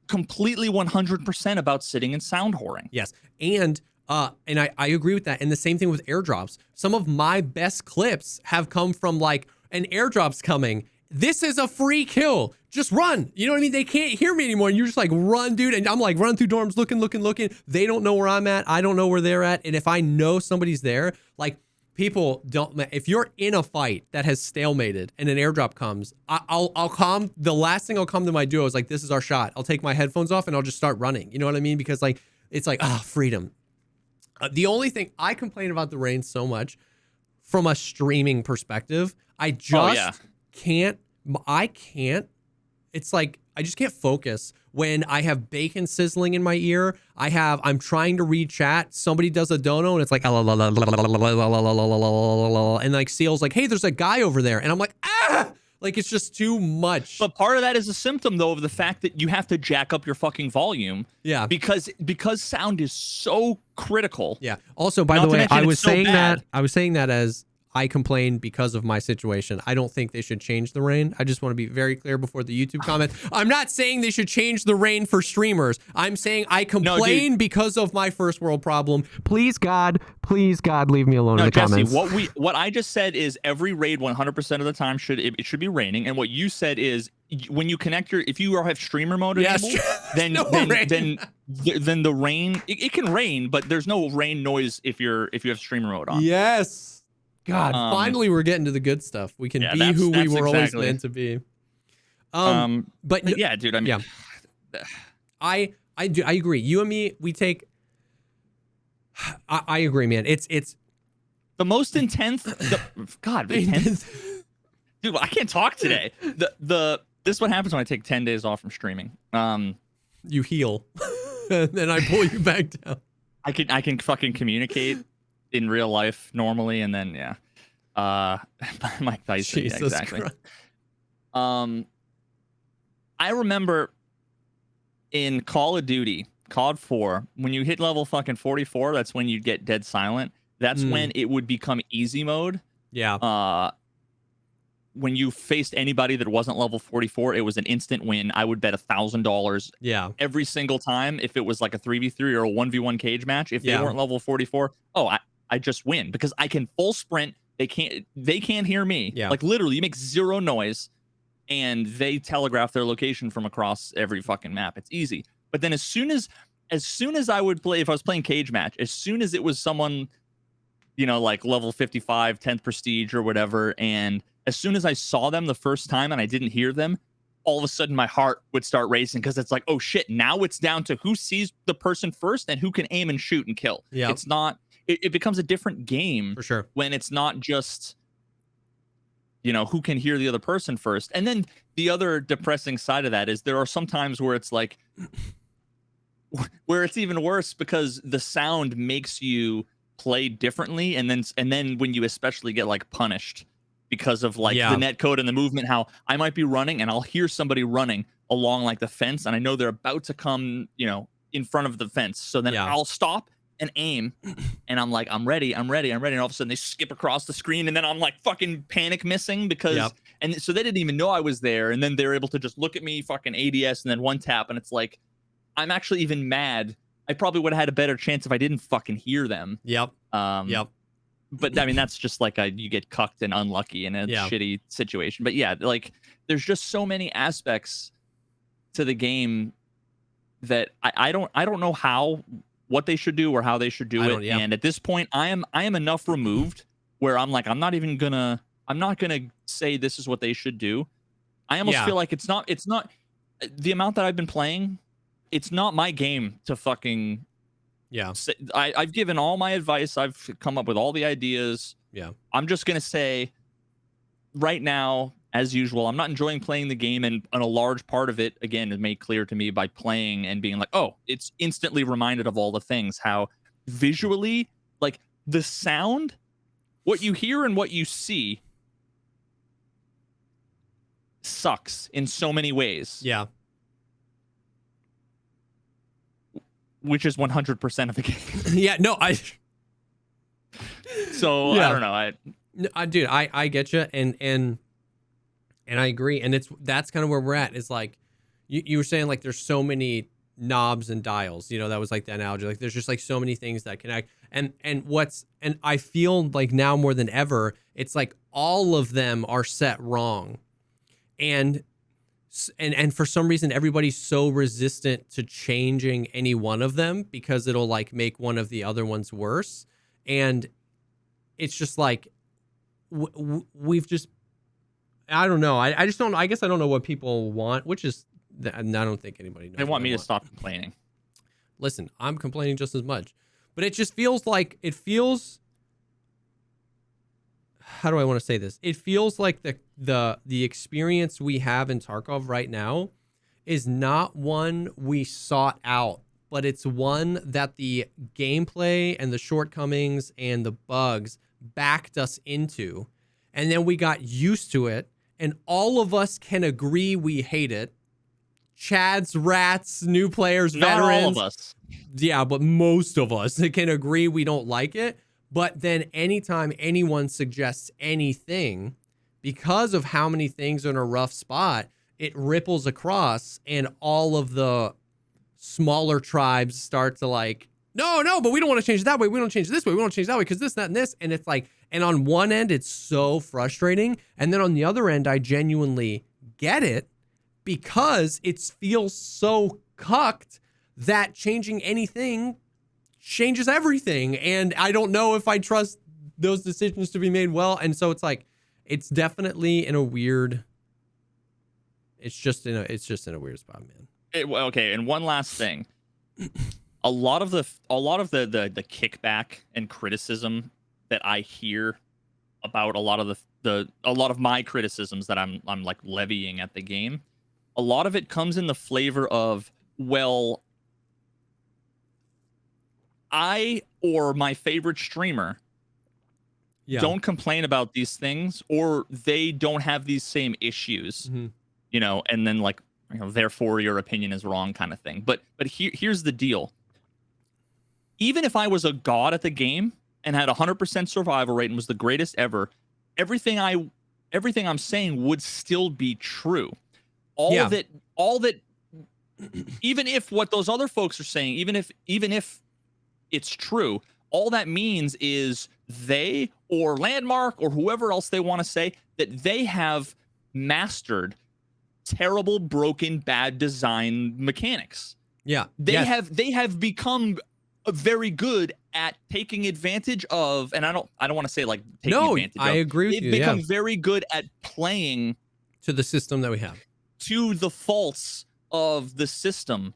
completely 100% about sitting and sound whoring. Yes, and I agree with that. And the same thing with airdrops. Some of my best clips have come from like, an airdrop's coming. This is a free kill. Just run. You know what I mean? They can't hear me anymore. And you're just like, run, dude. And I'm like, run through dorms, looking. They don't know where I'm at. I don't know where they're at. And if I know somebody's there, like, people don't, if you're in a fight that has stalemated and an airdrop comes, I'll calm. The last thing I'll come to my duo is like, this is our shot. I'll take my headphones off and I'll just start running. You know what I mean? Because like, it's like, freedom. The only thing I complain about the rain so much from a streaming perspective, I just can't, it's like, I just can't focus when I have bacon sizzling in my ear. I'm trying to read chat. Somebody does a dono and it's like, and like Seal's like, hey, there's a guy over there. And I'm like, like, it's just too much. But part of that is a symptom, though, of the fact that you have to jack up your fucking volume. Yeah. Because sound is so critical. Yeah. Also, by the way, I was saying that as I complain because of my situation. I don't think they should change the rain. I just want to be very clear before the YouTube comment. I'm not saying they should change the rain for streamers. I'm saying I complain because of my first world problem. Please God, leave me alone in the Jesse, comments. What I just said is every raid 100% of the time it should be raining. And what you said is when you connect if you have streamer mode enabled, then the rain, it can rain, but there's no rain noise if you have streamer mode on. Yes. God, finally we're getting to the good stuff. We can be who we were always meant to be. But yeah, dude, I mean, I agree. You and me, we take. I agree, man. It's the most intense. Intense. Dude, I can't talk today. This is what happens when I take 10 days off from streaming. You heal, and then I pull you back down. I can fucking communicate in real life normally, and then Mike Tyson. Jesus exactly. Christ. I remember in Call of Duty, COD 4, when you hit level fucking 44, that's when you get dead silent. That's when it would become easy mode. Yeah. When you faced anybody that wasn't level 44, it was an instant win. I would bet $1,000 every single time if it was like a 3v3 or a 1v1 cage match. If they weren't level 44, I just win because I can full sprint. They can't hear me. Yeah. Like literally, you make zero noise, and they telegraph their location from across every fucking map. It's easy. But then as soon as I would play, if I was playing cage match, as soon as it was someone, like level 55, 10th prestige or whatever, and as soon as I saw them the first time and I didn't hear them, all of a sudden my heart would start racing because it's like, oh shit, now it's down to who sees the person first and who can aim and shoot and kill. Yeah. It's not. It becomes a different game for sure when it's not just, who can hear the other person first. And then the other depressing side of that is there are some times where it's like, where it's even worse because the sound makes you play differently, and then when you especially get like punished because of like Yeah. the net code and the movement, how I might be running and I'll hear somebody running along like the fence, and I know they're about to come, in front of the fence. So then Yeah. I'll stop and aim, and I'm like, I'm ready. And all of a sudden they skip across the screen, and then I'm like fucking panic missing because, Yep. and so they didn't even know I was there, and then they're able to just look at me, fucking ADS, and then one tap, and it's like, I'm actually even mad. I probably would have had a better chance if I didn't fucking hear them. Yep. Yep. But I mean, that's just like you get cucked and unlucky in a shitty situation. But yeah, like there's just so many aspects to the game that I don't know what they should do or how they should do it. And at this point, I am enough removed where I'm like, I'm not gonna say this is what they should do. I almost feel like it's not the amount that I've been playing. It's not my game to fucking. Yeah. I've given all my advice. I've come up with all the ideas. Yeah. I'm just going to say right now, as usual, I'm not enjoying playing the game. And a large part of it, again, is made clear to me by playing and being like, oh, it's instantly reminded of all the things, how visually, like the sound, what you hear and what you see sucks in so many ways. Yeah. Which is 100% of the game. Yeah, no, So yeah. I don't know. Dude, I get you, and I agree, and that's kind of where we're at. Is like you were saying, like there's so many knobs and dials. That was like the analogy. Like there's just like so many things that connect, and I feel like now more than ever, it's like all of them are set wrong, and for some reason everybody's so resistant to changing any one of them because it'll like make one of the other ones worse. And it's just like we've just, I don't know. I just don't, I guess I don't know what people want, which is, I don't think anybody knows. They want me to stop complaining. Listen, I'm complaining just as much, but it just feels like, how do I want to say this? It feels like the experience we have in Tarkov right now is not one we sought out, but it's one that the gameplay and the shortcomings and the bugs backed us into. And then we got used to it, and all of us can agree we hate it. Chads, rats, new players, not veterans. All of us. Yeah, but most of us can agree we don't like it. But then anytime anyone suggests anything, because of how many things are in a rough spot, it ripples across, and all of the smaller tribes start to like, no, but we don't want to change it that way. We don't change it this way. We don't change it that way because this, that, and this. And it's like, and on one end, it's so frustrating. And then on the other end, I genuinely get it because it feels so cucked that changing anything changes everything, and I don't know if I trust those decisions to be made well. And so it's like, it's definitely in a weird, it's just in a weird spot, man. Okay, and one last thing. a lot of the kickback and criticism that I hear about a lot of my criticisms that I'm like levying at the game, a lot of it comes in the flavor of, well, I or my favorite streamer don't complain about these things, or they don't have these same issues, and then like, therefore your opinion is wrong kind of thing. But here's the deal. Even if I was a god at the game and had 100% survival rate and was the greatest ever, everything I'm saying would still be true. All that, even if what those other folks are saying, even if it's true, all that means is they or Landmark or whoever else they want to say that they have mastered terrible, broken, bad design mechanics. Yeah. They have become very good at taking advantage of, and I don't want to say like taking advantage of. I agree with you. They've become very good at playing to the system that we have, to the faults of the system,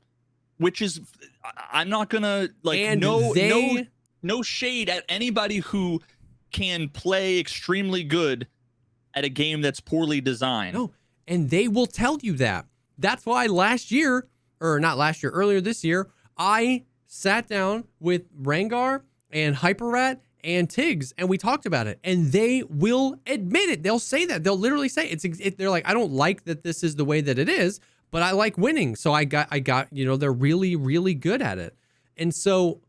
which is, I'm not gonna like, and no shade at anybody who can play extremely good at a game that's poorly designed. No, and they will tell you that. That's why earlier this year, I sat down with Rengar and Hyperrat and Tiggs, and we talked about it, and they will admit it. They'll say that. They'll literally say they're like, I don't like that this is the way that it is, but I like winning. So I got, they're really, really good at it. And so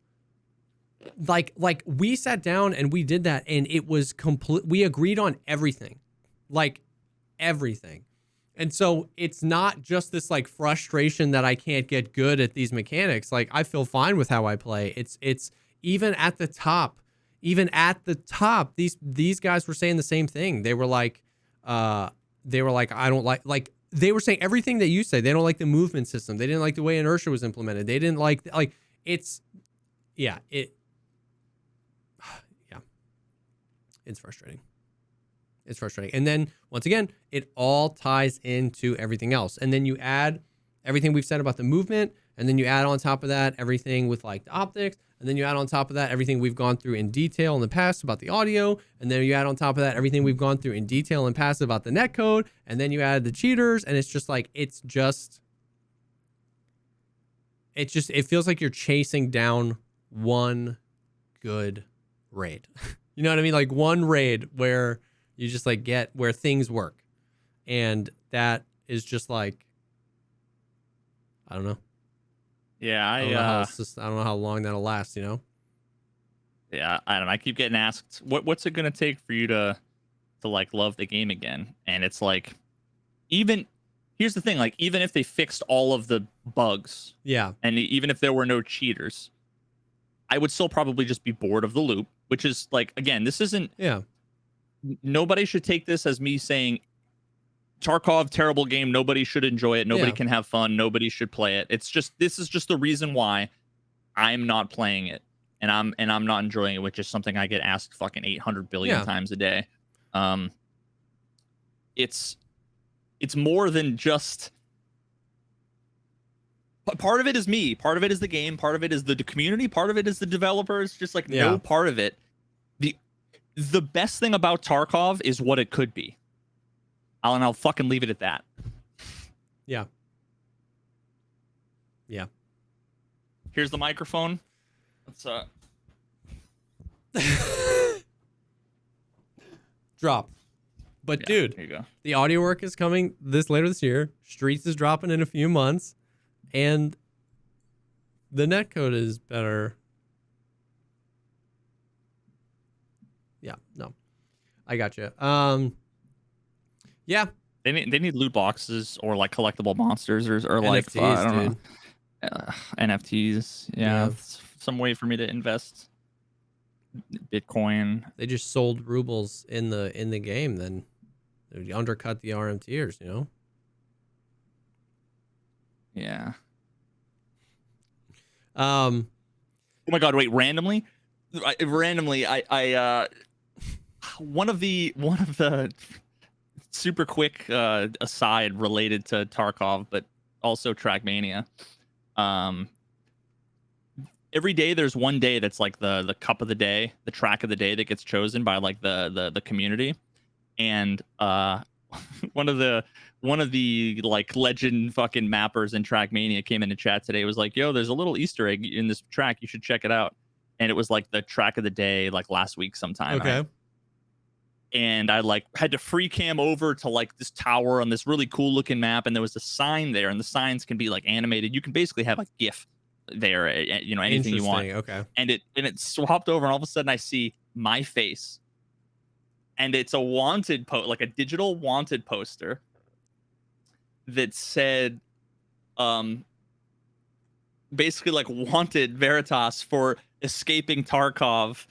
like we sat down and we did that, and it was complete. We agreed on everything, like everything. And so it's not just this like frustration that I can't get good at these mechanics. Like I feel fine with how I play. It's even at the top, these guys were saying the same thing. They were like, I don't like, they were saying everything that you say. They don't like the movement system. They didn't like the way inertia was implemented. They didn't like it's, yeah, it's frustrating. It's frustrating. And then once again, it all ties into everything else. And then you add everything we've said about the movement, and then you add on top of that everything with like the optics, and then you add on top of that everything we've gone through in detail in the past about the audio, and then you add on top of that everything we've gone through in detail in the past about the netcode, and then you add the cheaters, and it's just like it feels like you're chasing down one good raid. You know what I mean? Like one raid where you just like get where things work. And that is just like, I don't know. Yeah, I don't know how long that'll last, you know? Yeah, I don't know. I keep getting asked, what's it gonna take for you to like love the game again? And it's like, here's the thing, like even if they fixed all of the bugs, yeah, and even if there were no cheaters, I would still probably just be bored of the loop, which is like, again, this isn't, nobody should take this as me saying Tarkov, terrible game, nobody should enjoy it, nobody can have fun, nobody should play it. It's just, this is just the reason why I'm not playing it, and I'm not enjoying it, which is something I get asked fucking 800 billion times a day. It's more than just, part of it is me, part of it is the game, part of it is the community, part of it is the developers, just like no part of it. The best thing about Tarkov is what it could be. I'll fucking leave it at that. Yeah. Here's the microphone. Let's drop. But dude, here you go. The audio work is coming later this year. Streets is dropping in a few months, and the netcode is better. Yeah, no, I got you. Yeah, they need loot boxes or like collectible monsters or like NFTs, I don't know, NFTs. Yeah, some way for me to invest Bitcoin. They just sold rubles in the game, then they undercut the RMTers, you know. Yeah. Oh my god! Wait, randomly, I one of the super quick aside related to Tarkov, but also Trackmania. Every day there's one day that's like the cup of the day, the track of the day that gets chosen by like the community, and one of the like legend fucking mappers in Trackmania came into chat today. It was like, yo, there's a little Easter egg in this track, you should check it out. And it was like the track of the day, like last week sometime. Okay. And I like had to free cam over to like this tower on this really cool looking map, and there was a sign there, and the signs can be like animated. You can basically have a GIF there, you know, anything you want. Okay. And it swapped over, and all of a sudden I see my face, and it's a wanted like a digital wanted poster that said, basically like wanted Veritas for escaping Tarkov,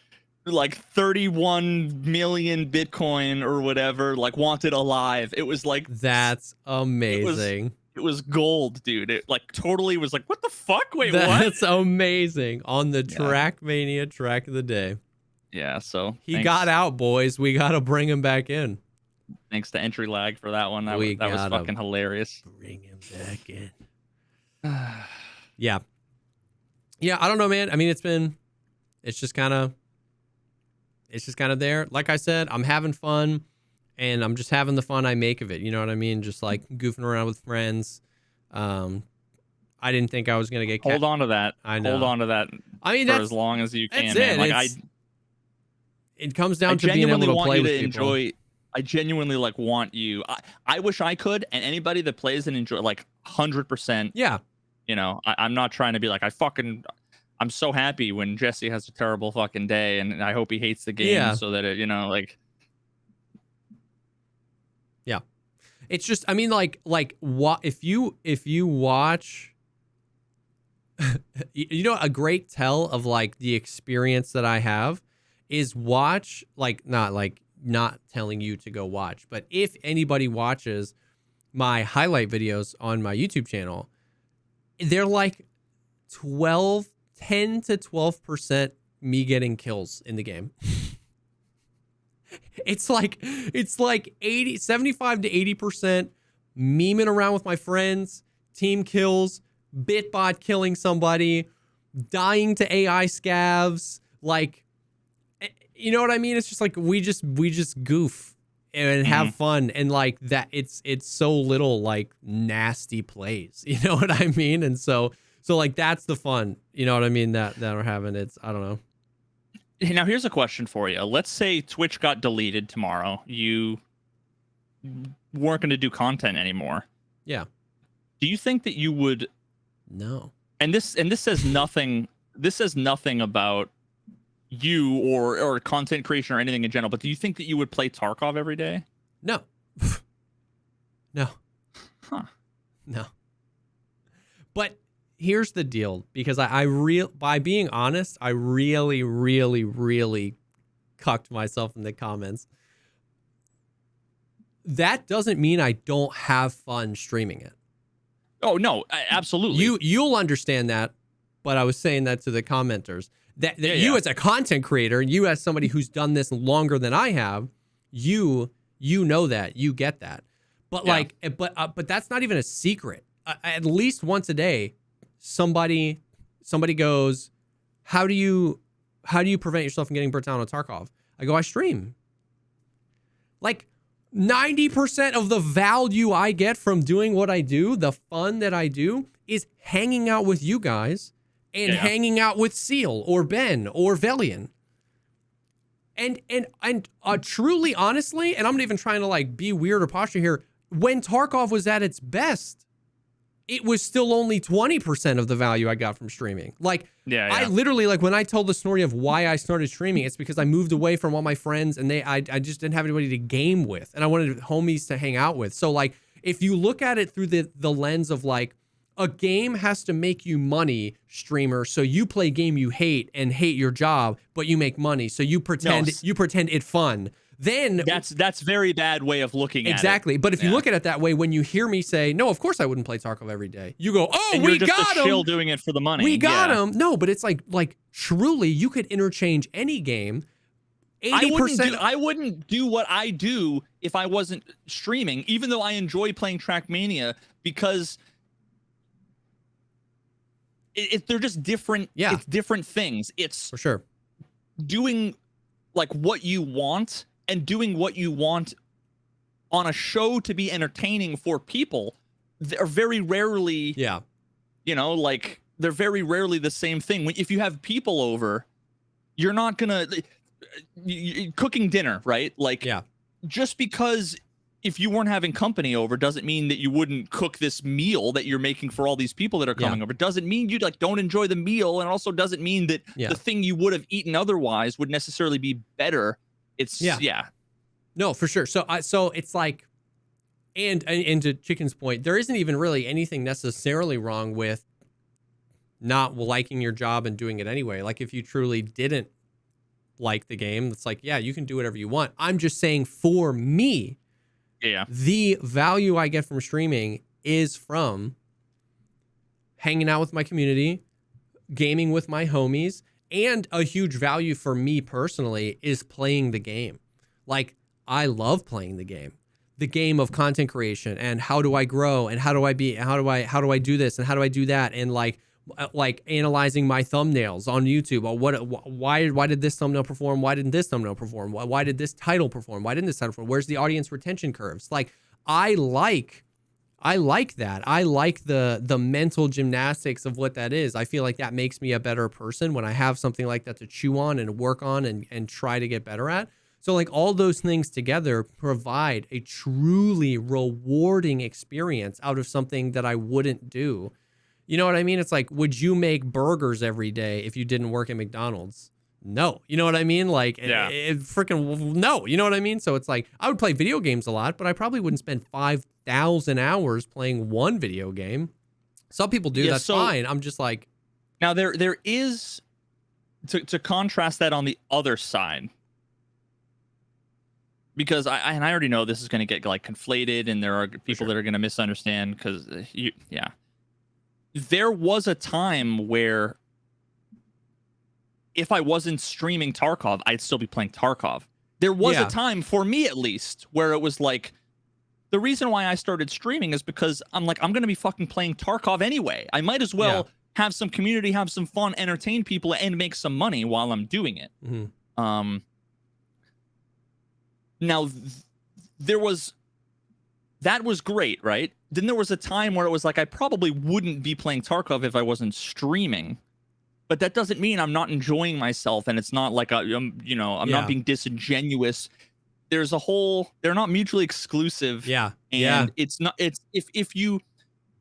like 31 million Bitcoin or whatever, like wanted alive. It was like, that's amazing. It was gold, dude. It like totally was like, what the fuck? Wait, what? That's amazing. On the Trackmania track of the day. Yeah, so he got out, boys. We got to bring him back in. Thanks to Entry Lag for that one. That was fucking hilarious. Bring him back in. Yeah, I don't know, man. I mean, it's just kind of there. Like I said, I'm having fun, and I'm just having the fun I make of it. You know what I mean? Just like goofing around with friends. I didn't think I was gonna get. Hold on to that. I know. Hold on to that. I mean, for that's as long as you can, that's man. it. Like It comes I down to being genuinely able to want play you with to people. enjoy. I genuinely like want you. I wish I could, and anybody that plays and enjoy like 100%. Yeah. You know, I'm not trying to be like I'm so happy when Jesse has a terrible fucking day, and I hope he hates the game Yeah. so that it, you know, like. Yeah. It's just, I mean, like what if you watch, you know, a great tell of like the experience that I have is watch, like not telling you to go watch, but if anybody watches my highlight videos on my YouTube channel, they're like 10 to 12% me getting kills in the game. It's like 75 to 80% memeing around with my friends, team kills, bitbot killing somebody, dying to AI scavs, like, you know what I mean? It's just like we just goof and have fun, and like that it's so little like nasty plays. You know what I mean? And so like that's the fun. You know what I mean? That we're having. It's, I don't know. Now here's a question for you. Let's say Twitch got deleted tomorrow. You weren't going to do content anymore. Yeah. Do you think that you would? No. And this says nothing. This says nothing about you or content creation or anything in general. But do you think that you would play Tarkov every day? No. No. Huh. No. But here's the deal, because by being honest, I really, really, really cucked myself in the comments. That doesn't mean I don't have fun streaming it. Oh no, absolutely. You'll understand that, but I was saying that to the commenters. That you as a content creator, you as somebody who's done this longer than I have, you know that, you get that. But but that's not even a secret. At least once a day, somebody goes, how do you prevent yourself from getting burnt out on Tarkov? I go, I stream. Like 90% of the value I get from doing what I do, the fun that I do, is hanging out with you guys and hanging out with Seal or Ben or Velian. And truly, honestly, and I'm not even trying to like be weird or posture here, when Tarkov was at its best, it was still only 20% of the value I got from streaming. Like, I literally, like, when I told the story of why I started streaming, it's because I moved away from all my friends and I just didn't have anybody to game with, and I wanted homies to hang out with. So, like, if you look at it through the lens of, like, a game has to make you money, streamer, so you play a game you hate and hate your job, but you make money, so you pretend it's fun. Then that's very bad way of looking at it. Exactly. But if you look at it that way, when you hear me say, no, of course I wouldn't play Tarkov every day, you go, oh, and we you're just got a him. shill doing it for the money. We got him. No, but it's like truly, you could interchange any game. 80%. I wouldn't do what I do if I wasn't streaming, even though I enjoy playing Trackmania, because they're just different. Yeah. It's different things. It's for sure doing like what you want and doing what you want on a show to be entertaining for people. They're very rarely, you know, like they're very rarely the same thing. If you have people over, you're not gonna cooking dinner, right? Like, just because if you weren't having company over doesn't mean that you wouldn't cook this meal that you're making for all these people that are coming over. Doesn't mean you like don't enjoy the meal, and also doesn't mean that the thing you would have eaten otherwise would necessarily be better. It's no, for sure. So it's like, and to Chicken's point, there isn't even really anything necessarily wrong with not liking your job and doing it anyway. Like, if you truly didn't like the game, it's like, you can do whatever you want. I'm just saying, for me, the value I get from streaming is from hanging out with my community, gaming with my homies, and a huge value for me personally is playing the game. Like, I love playing the game of content creation, and how do I grow, and how do I do this, and how do I do that, and like analyzing my thumbnails on YouTube. Why did this thumbnail perform? Why didn't this thumbnail perform? Why did this title perform? Why didn't this title perform? Where's the audience retention curves? Like, I like I like that. I like the mental gymnastics of what that is. I feel like that makes me a better person when I have something like that to chew on and work on and try to get better at. So like all those things together provide a truly rewarding experience out of something that I wouldn't do. You know what I mean? It's like, would you make burgers every day if you didn't work at McDonald's? No. You know what I mean? Like, Yeah. Freaking no. You know what I mean? So it's like, I would play video games a lot, but I probably wouldn't spend 5,000 hours playing one video game. Some people do. Yeah, that's so- fine. I'm just like, Now there is to contrast that on the other side, because I already know this is going to get like conflated, and there are people that are going to misunderstand because there was a time where if I wasn't streaming Tarkov, I'd still be playing Tarkov. There was a time, for me at least, where it was like, the reason why I started streaming is because I'm like, I'm going to be fucking playing Tarkov anyway. I might as well have some community, have some fun, entertain people, and make some money while I'm doing it. mhm. Now, that was great, right? Then there was a time where it was like, I probably wouldn't be playing Tarkov if I wasn't streaming. But that doesn't mean I'm not enjoying myself, and it's not like I'm not being disingenuous. There's a whole, they're not mutually exclusive. And it's not, it's if you,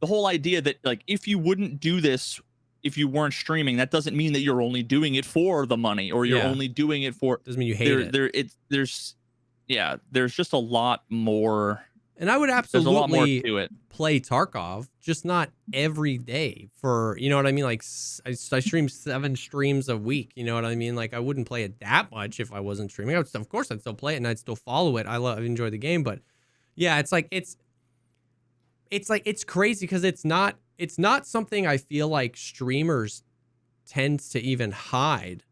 the whole idea that like, if you wouldn't do this if you weren't streaming, that doesn't mean that you're only doing it for the money, or you're only doing it for, doesn't mean you hate it. There's just a lot more. And I would There's a lot more absolutely to it. play Tarkov, just not every day for, you know what I mean? Like I stream 7 streams a week. You know what I mean? Like I wouldn't play it that much if I wasn't streaming. Of course I'd still play it and I'd still follow it. I enjoy the game, but yeah, it's crazy because it's not something I feel like streamers tend to even hide.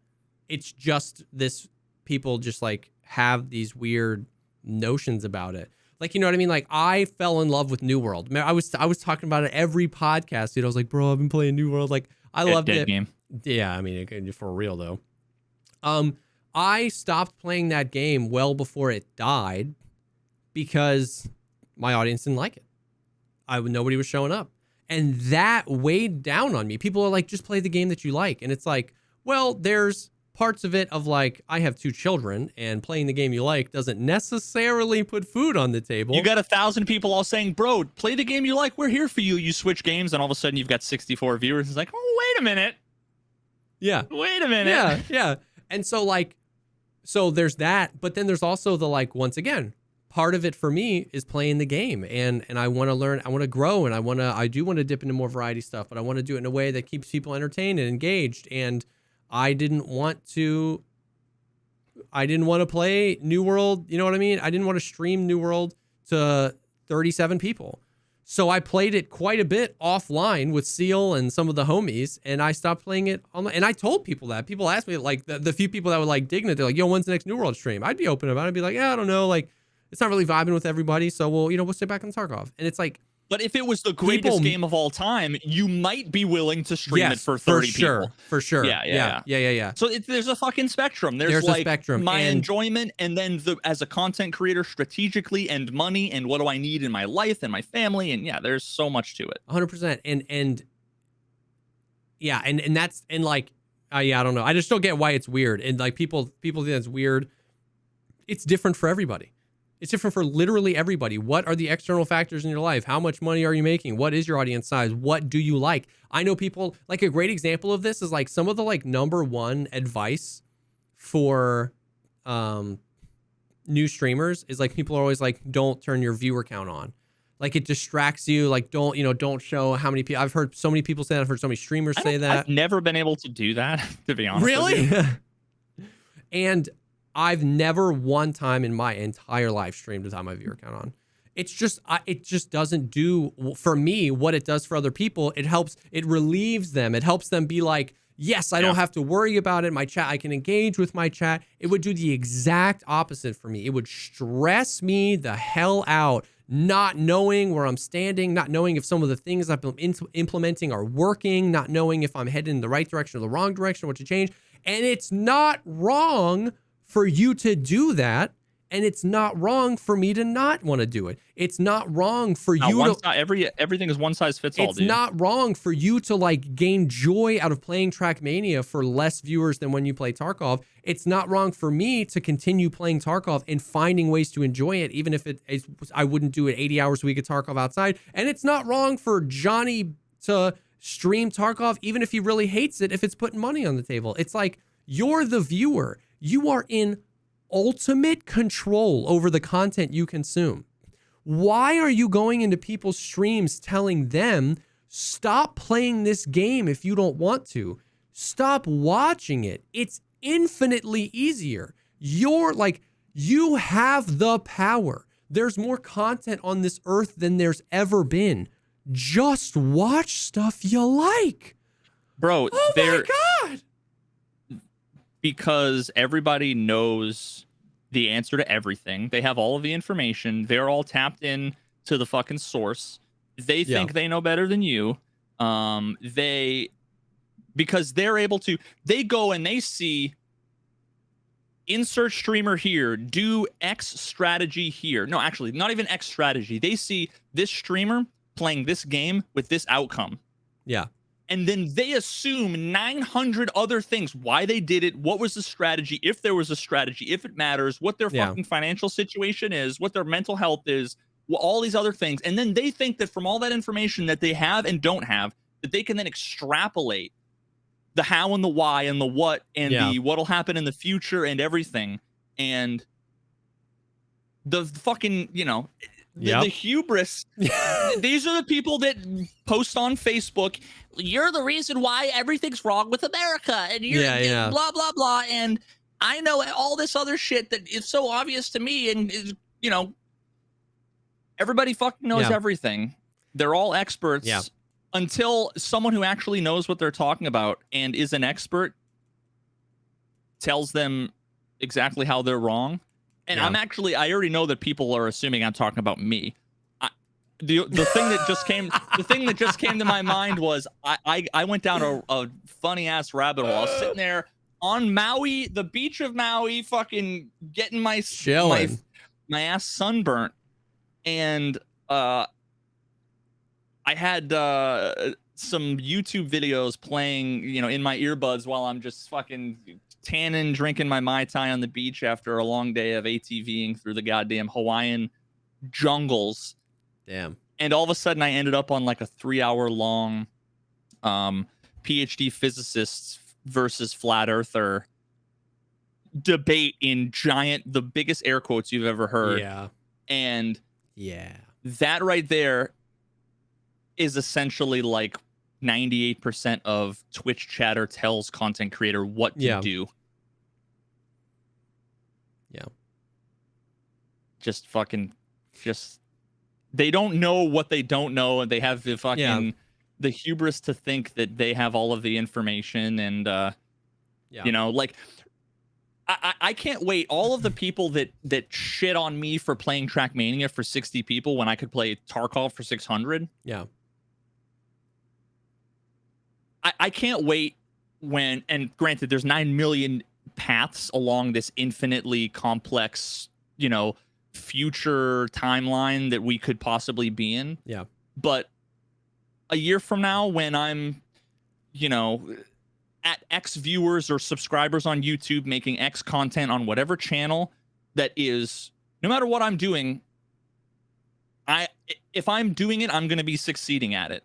It's just this, people just like have these weird notions about it. Like, you know what I mean? Like I fell in love with New World. I was talking about it every podcast. Dude, I was like, bro, I've been playing New World. Like I loved it. Game. Yeah, I mean, for real though. I stopped playing that game well before it died because my audience didn't like it. Nobody was showing up. And that weighed down on me. People are like, just play the game that you like. And it's like, well, there's parts of it of like, I have 2 children and playing the game you like doesn't necessarily put food on the table. You got 1,000 people all saying, bro, play the game you like. We're here for you. You switch games, and all of a sudden you've got 64 viewers. It's like, oh, wait a minute. Yeah. Wait a minute. Yeah. And so like, so there's that, but then there's also the like, once again, part of it for me is playing the game, and I want to learn, I want to grow, and I do want to dip into more variety stuff, but I want to do it in a way that keeps people entertained and engaged. And I didn't want to play New World. You know what I mean? I didn't want to stream New World to 37 people. So I played it quite a bit offline with Seal and some of the homies, and I stopped playing it online. And I told people that. People asked me, like, the few people that would like digging it, they're like, yo, when's the next New World stream? I'd be open about it. I'd be like, yeah, I don't know. Like, it's not really vibing with everybody. So we'll sit back on Tarkov. And it's like, but if it was the greatest game of all time, you might be willing to stream it for 30 people. For sure. Yeah. So there's a fucking spectrum. There's like a spectrum. My enjoyment, and then as a content creator, strategically, and money, and what do I need in my life and my family, and there's so much to it. 100%. And that's, and like, I don't know. I just don't get why it's weird. And like people think that's weird. It's different for everybody. It's different for literally everybody. What are the external factors in your life? How much money are you making? What is your audience size? What do you like? I know people, like a great example of this is like some of the like #1 advice for new streamers is like, people are always like, don't turn your viewer count on. Like it distracts you. Like don't show how many people. I've heard so many people say that. I've heard so many streamers say that. I've never been able to do that, to be honest. Really? And I've never one time in my entire live streamed without my viewer count on. It's just, it just doesn't do for me what it does for other people. It relieves them. It helps them be like, yes, I don't have to worry about it. My chat, I can engage with my chat. It would do the exact opposite for me. It would stress me the hell out, not knowing where I'm standing, not knowing if some of the things I've been implementing are working, not knowing if I'm heading in the right direction or the wrong direction, what to change. And it's not wrong for you to do that And it's not wrong for me to not want to do it. It's not wrong for you to everything is one size fits all. It's not wrong for you to like gain joy out of playing Trackmania for less viewers than when you play Tarkov. It's not wrong for me to continue playing Tarkov and finding ways to enjoy it, even if I wouldn't do it 80 hours a week of Tarkov outside. And it's not wrong for Johnny to stream Tarkov, even if he really hates it, if it's putting money on the table. It's like, you're the viewer. You are in ultimate control over the content you consume. Why are you going into people's streams telling them, stop playing this game if you don't want to? Stop watching it. It's infinitely easier. You have the power. There's more content on this earth than there's ever been. Just watch stuff you like. Bro, oh my God. Because everybody knows the answer to everything. They have all of the information. They're all tapped in to the fucking source. They think they know better than you. Because they're able to, they go and they see insert streamer here, do X strategy here. No, actually, not even X strategy. They see this streamer playing this game with this outcome. Yeah. And then they assume 900 other things, why they did it, what was the strategy, if there was a strategy, if it matters, what their fucking financial situation is, what their mental health is, all these other things. And then they think that from all that information that they have and don't have, that they can then extrapolate the how and the why and the what and the what'll happen in the future and everything. And the fucking, the hubris. These are the people that post on Facebook, you're the reason why everything's wrong with America, and you're blah blah blah, and I know all this other shit that is so obvious to me, and everybody fucking knows everything. They're all experts until someone who actually knows what they're talking about and is an expert tells them exactly how they're wrong. And I already know that people are assuming I'm talking about me. The thing that just came to my mind was I went down a funny ass rabbit hole. I was sitting there on Maui, the beach of Maui, fucking getting my ass sunburnt, and I had some YouTube videos playing, in my earbuds while I'm just fucking tanning, drinking my Mai Tai on the beach after a long day of ATVing through the goddamn Hawaiian jungles. Damn. And all of a sudden I ended up on like a 3-hour long PhD physicists versus flat earther debate in the biggest air quotes you've ever heard. Yeah. And that right there is essentially like 98% of Twitch chatter tells content creator what to do. Yeah. They don't know what they don't know, and they have the fucking the hubris to think that they have all of the information, and like I can't wait. All of the people that shit on me for playing Trackmania for 60 people when I could play Tarkov for 600. Yeah. I can't wait when, and granted, there's 9 million paths along this infinitely complex, future timeline that we could possibly be in. Yeah. But a year from now, when I'm, at X viewers or subscribers on YouTube, making X content on whatever channel that is, no matter what I'm doing, if I'm doing it, I'm going to be succeeding at it.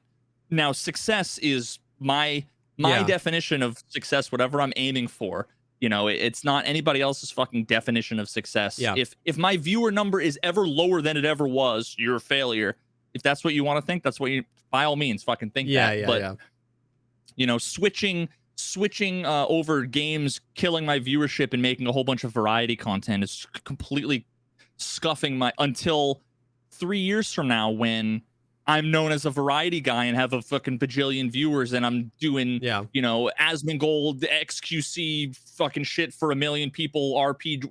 Now, success is my definition of success, whatever I'm aiming for. It's not anybody else's fucking definition of success. Yeah. If my viewer number is ever lower than it ever was, you're a failure. If that's what you want to think, that's what you, by all means, fucking think that. But switching over games, killing my viewership and making a whole bunch of variety content is completely scuffing until 3 years from now, when I'm known as a variety guy and have a fucking bajillion viewers, and I'm doing, Asmongold, XQC fucking shit for 1 million people, RP.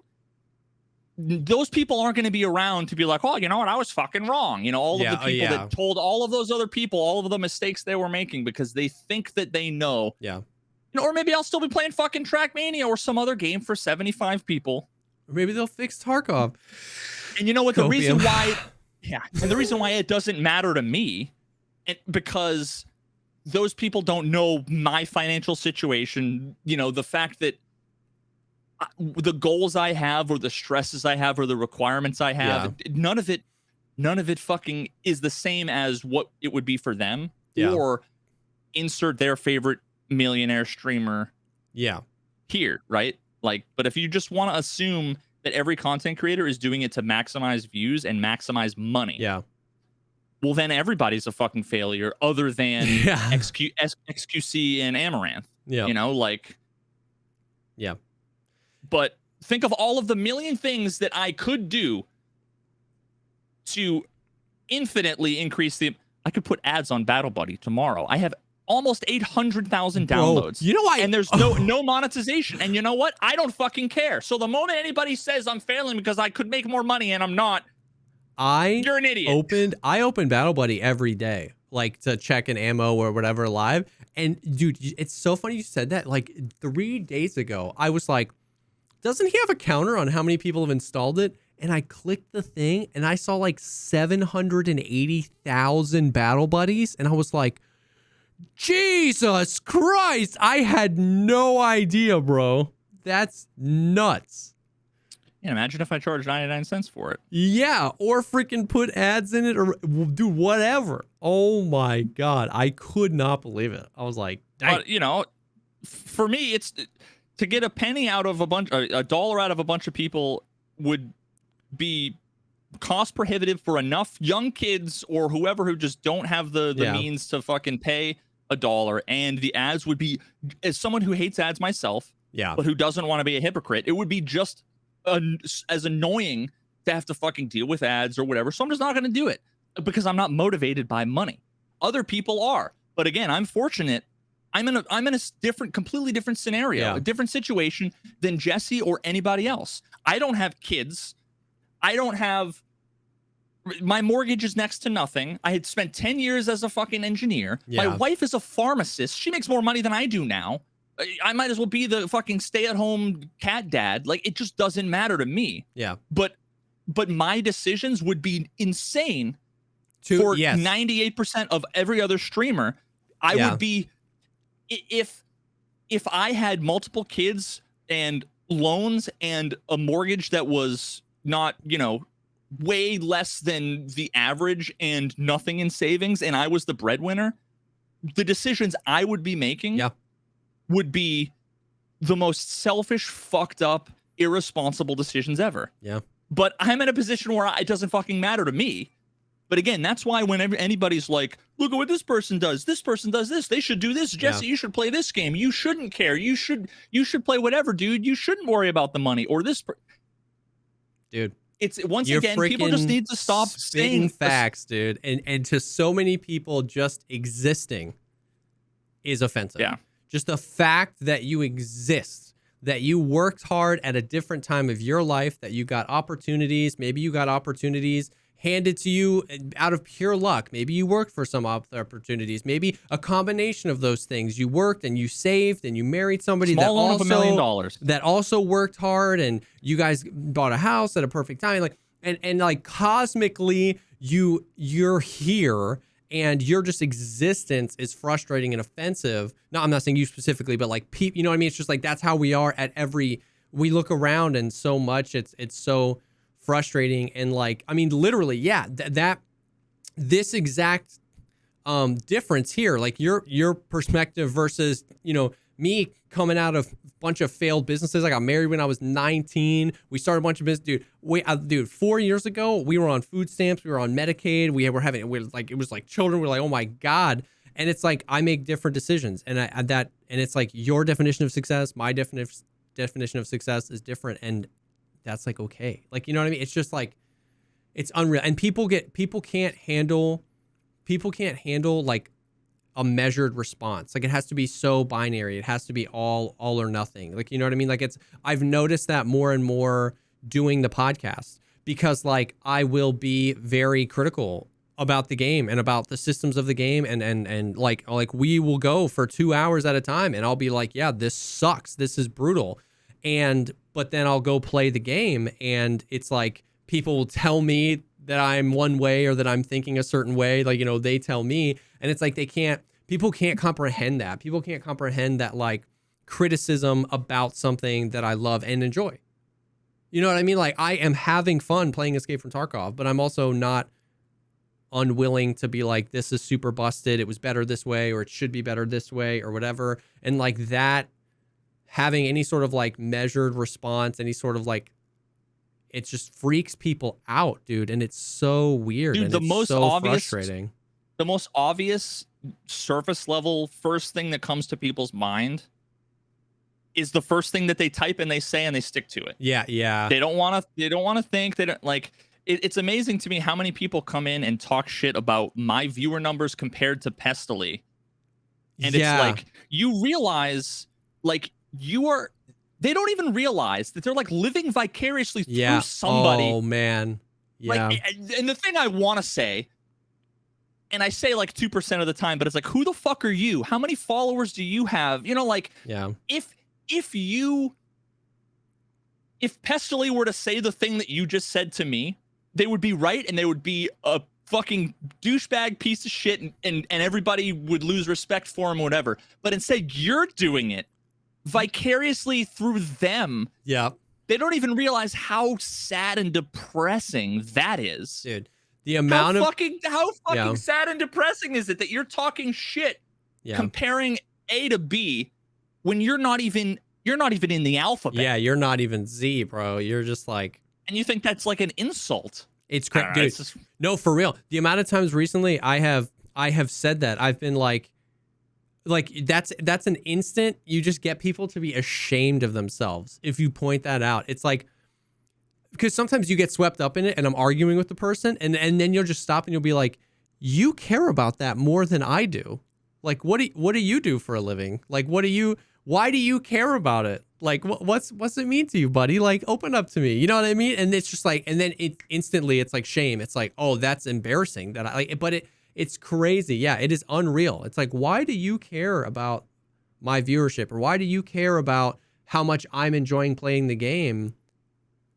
Those people aren't going to be around to be like, oh, you know what, I was fucking wrong. All of the people that told all of those other people all of the mistakes they were making because they think that they know. Yeah. Or maybe I'll still be playing fucking Trackmania or some other game for 75 people. Maybe they'll fix Tarkov. And you know what? The reason Copium. why, yeah, and the reason why it doesn't matter to me, because those people don't know my financial situation. You know, the fact that the goals I have, or the stresses I have, or the requirements I have, none of it fucking is the same as what it would be for them. Yeah. Or insert their favorite millionaire streamer. Yeah. Here, right? Like, but if you just want to assume that every content creator is doing it to maximize views and maximize money, Yeah. well, then everybody's a fucking failure other than XQC and Amaranth. Yeah. You know, like, yeah. But think of all of the million things that I could do to infinitely increase I could put ads on Battle Buddy tomorrow. I have almost 800,000 downloads. You know why? And there's no monetization. And you know what? I don't fucking care. So the moment anybody says I'm failing because I could make more money and I'm not, you're an idiot. I open Battle Buddy every day, like to check an ammo or whatever live. And dude, it's so funny you said that. Like 3 days ago, I was like, doesn't he have a counter on how many people have installed it? And I clicked the thing and I saw like 780,000 Battle Buddies. And I was like, Jesus Christ, I had no idea, bro. That's nuts. Yeah, imagine if I charged 99 cents for it. Yeah, or freaking put ads in it or do whatever. Oh my God, I could not believe it. I was like, but, you know, for me, it's to get a penny out of a dollar out of a bunch of people would be cost prohibitive for enough young kids or whoever who just don't have the means to fucking pay $1, and the ads would be, as someone who hates ads myself, but who doesn't want to be a hypocrite, it would be just as annoying to have to fucking deal with ads or whatever. So I'm just not going to do it because I'm not motivated by money. Other people are, but again, I'm fortunate. I'm in a completely different scenario, a different situation than Jesse or anybody else. I don't have kids. I don't have. My mortgage is next to nothing. I had spent 10 years as a fucking engineer. My wife is a pharmacist. She makes more money than I do now. I might as well be the fucking stay-at-home cat dad. Like, it just doesn't matter to me. Yeah. But my decisions would be insane for 98% of every other streamer. I would be, if I had multiple kids and loans and a mortgage that was not, you know, way less than the average and nothing in savings, and I was the breadwinner, the decisions I would be making would be the most selfish, fucked up, irresponsible decisions ever. Yeah. But I'm in a position where it doesn't fucking matter to me. But again, that's why whenever anybody's like, look at what this person does this, they should do this. Jesse, you should play this game. You shouldn't care. You should play whatever, dude. You shouldn't worry about the money or this. Dude. It's once again, people just need to stop saying facts, dude. And to so many people, just existing is offensive. Yeah. Just the fact that you exist, that you worked hard at a different time of your life, that you got opportunities. Maybe you got opportunities handed to you out of pure luck. Maybe you worked for some opportunities. Maybe a combination of those things. You worked and you saved and you married somebody that also $1 million that also worked hard, and you guys bought a house at a perfect time. Like and like cosmically, you're here. And your just existence is frustrating and offensive. No, I'm not saying you specifically, but like people, you know what I mean? It's just like, that's how we are we look around, and so much it's so frustrating. And like, I mean, literally, this exact difference here, like your perspective versus, you know, me coming out of a bunch of failed businesses. I got married when I was 19. We started a bunch of business. Dude, 4 years ago, we were on food stamps. We were on Medicaid. We were it was like children. We're like, oh my God. And it's like, I make different decisions. And and it's like your definition of success, my definition of success is different. And that's like, okay. Like, you know what I mean? It's just like, it's unreal. And people can't handle like a measured response. Like, it has to be so binary. It has to be all or nothing. Like, you know what I mean? Like, I've noticed that more and more doing the podcast, because like I will be very critical about the game and about the systems of the game, and like we will go for 2 hours at a time, and I'll be like, yeah, this sucks. This is brutal. But then I'll go play the game, and it's like people will tell me that I'm one way or that I'm thinking a certain way. Like, they tell me, and it's like people can't comprehend that. People can't comprehend that, like, criticism about something that I love and enjoy. You know what I mean? Like, I am having fun playing Escape from Tarkov, but I'm also not unwilling to be like, this is super busted. It was better this way, or it should be better this way, or whatever. And like that, having any sort of like measured response, any sort of like, it just freaks people out, dude. And it's so weird. Dude, and the it's most so obvious, frustrating. The most obvious surface level first thing that comes to people's mind is the first thing that they type and they say and they stick to it. Yeah. They don't want to think. They don't like it's amazing to me how many people come in and talk shit about my viewer numbers compared to Pestily. And it's like, you realize, like, they don't even realize that they're like living vicariously through somebody. Oh man. Yeah. Like, and the thing I want to say, and I say like 2% of the time, but it's like, who the fuck are you? How many followers do you have? Like, if Pestily were to say the thing that you just said to me, they would be right, and they would be a fucking douchebag piece of shit, and everybody would lose respect for him, whatever. But instead, you're doing it vicariously through them. Yeah. They don't even realize how sad and depressing that is. Dude, the amount how fucking sad and depressing is it that you're talking shit, comparing A to B, when you're not even in the alphabet. Yeah, you're not even Z, bro. You're just like, and you think that's like an insult. It's crazy, dude. No, for real. The amount of times recently I have said that, I've been like that's an instant. You just get people to be ashamed of themselves if you point that out. It's like, because sometimes you get swept up in it, and I'm arguing with the person, and then you'll just stop and you'll be like, you care about that more than I do. Like, what do you do for a living? Like, why do you care about it? Like, what's it mean to you, buddy? Like, open up to me. You know what I mean? And it's just like, and then it's like shame. It's like, oh, that's embarrassing that I like, but it's crazy. Yeah, it is unreal. It's like, why do you care about my viewership, or why do you care about how much I'm enjoying playing the game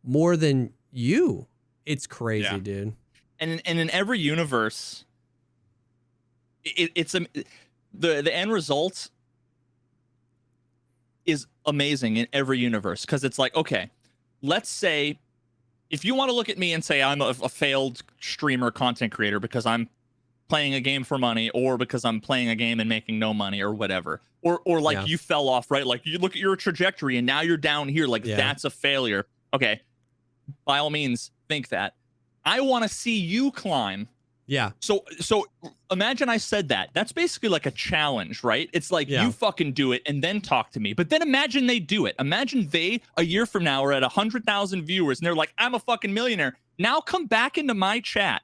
more than you? It's crazy, dude. And in every universe, it's the end result is amazing in every universe, because it's like, okay, let's say if you want to look at me and say I'm a failed streamer content creator because I'm playing a game for money, or because I'm playing a game and making no money, or whatever, or like you fell off, right? Like, you look at your trajectory and now you're down here, like that's a failure. Okay, by all means think that. I want to see you climb. Yeah. So imagine I said that. That's basically like a challenge, right? It's like, you fucking do it and then talk to me. But then imagine they do it. Imagine they, a year from now, are at 100,000 viewers and they're like, I'm a fucking millionaire. Now come back into my chat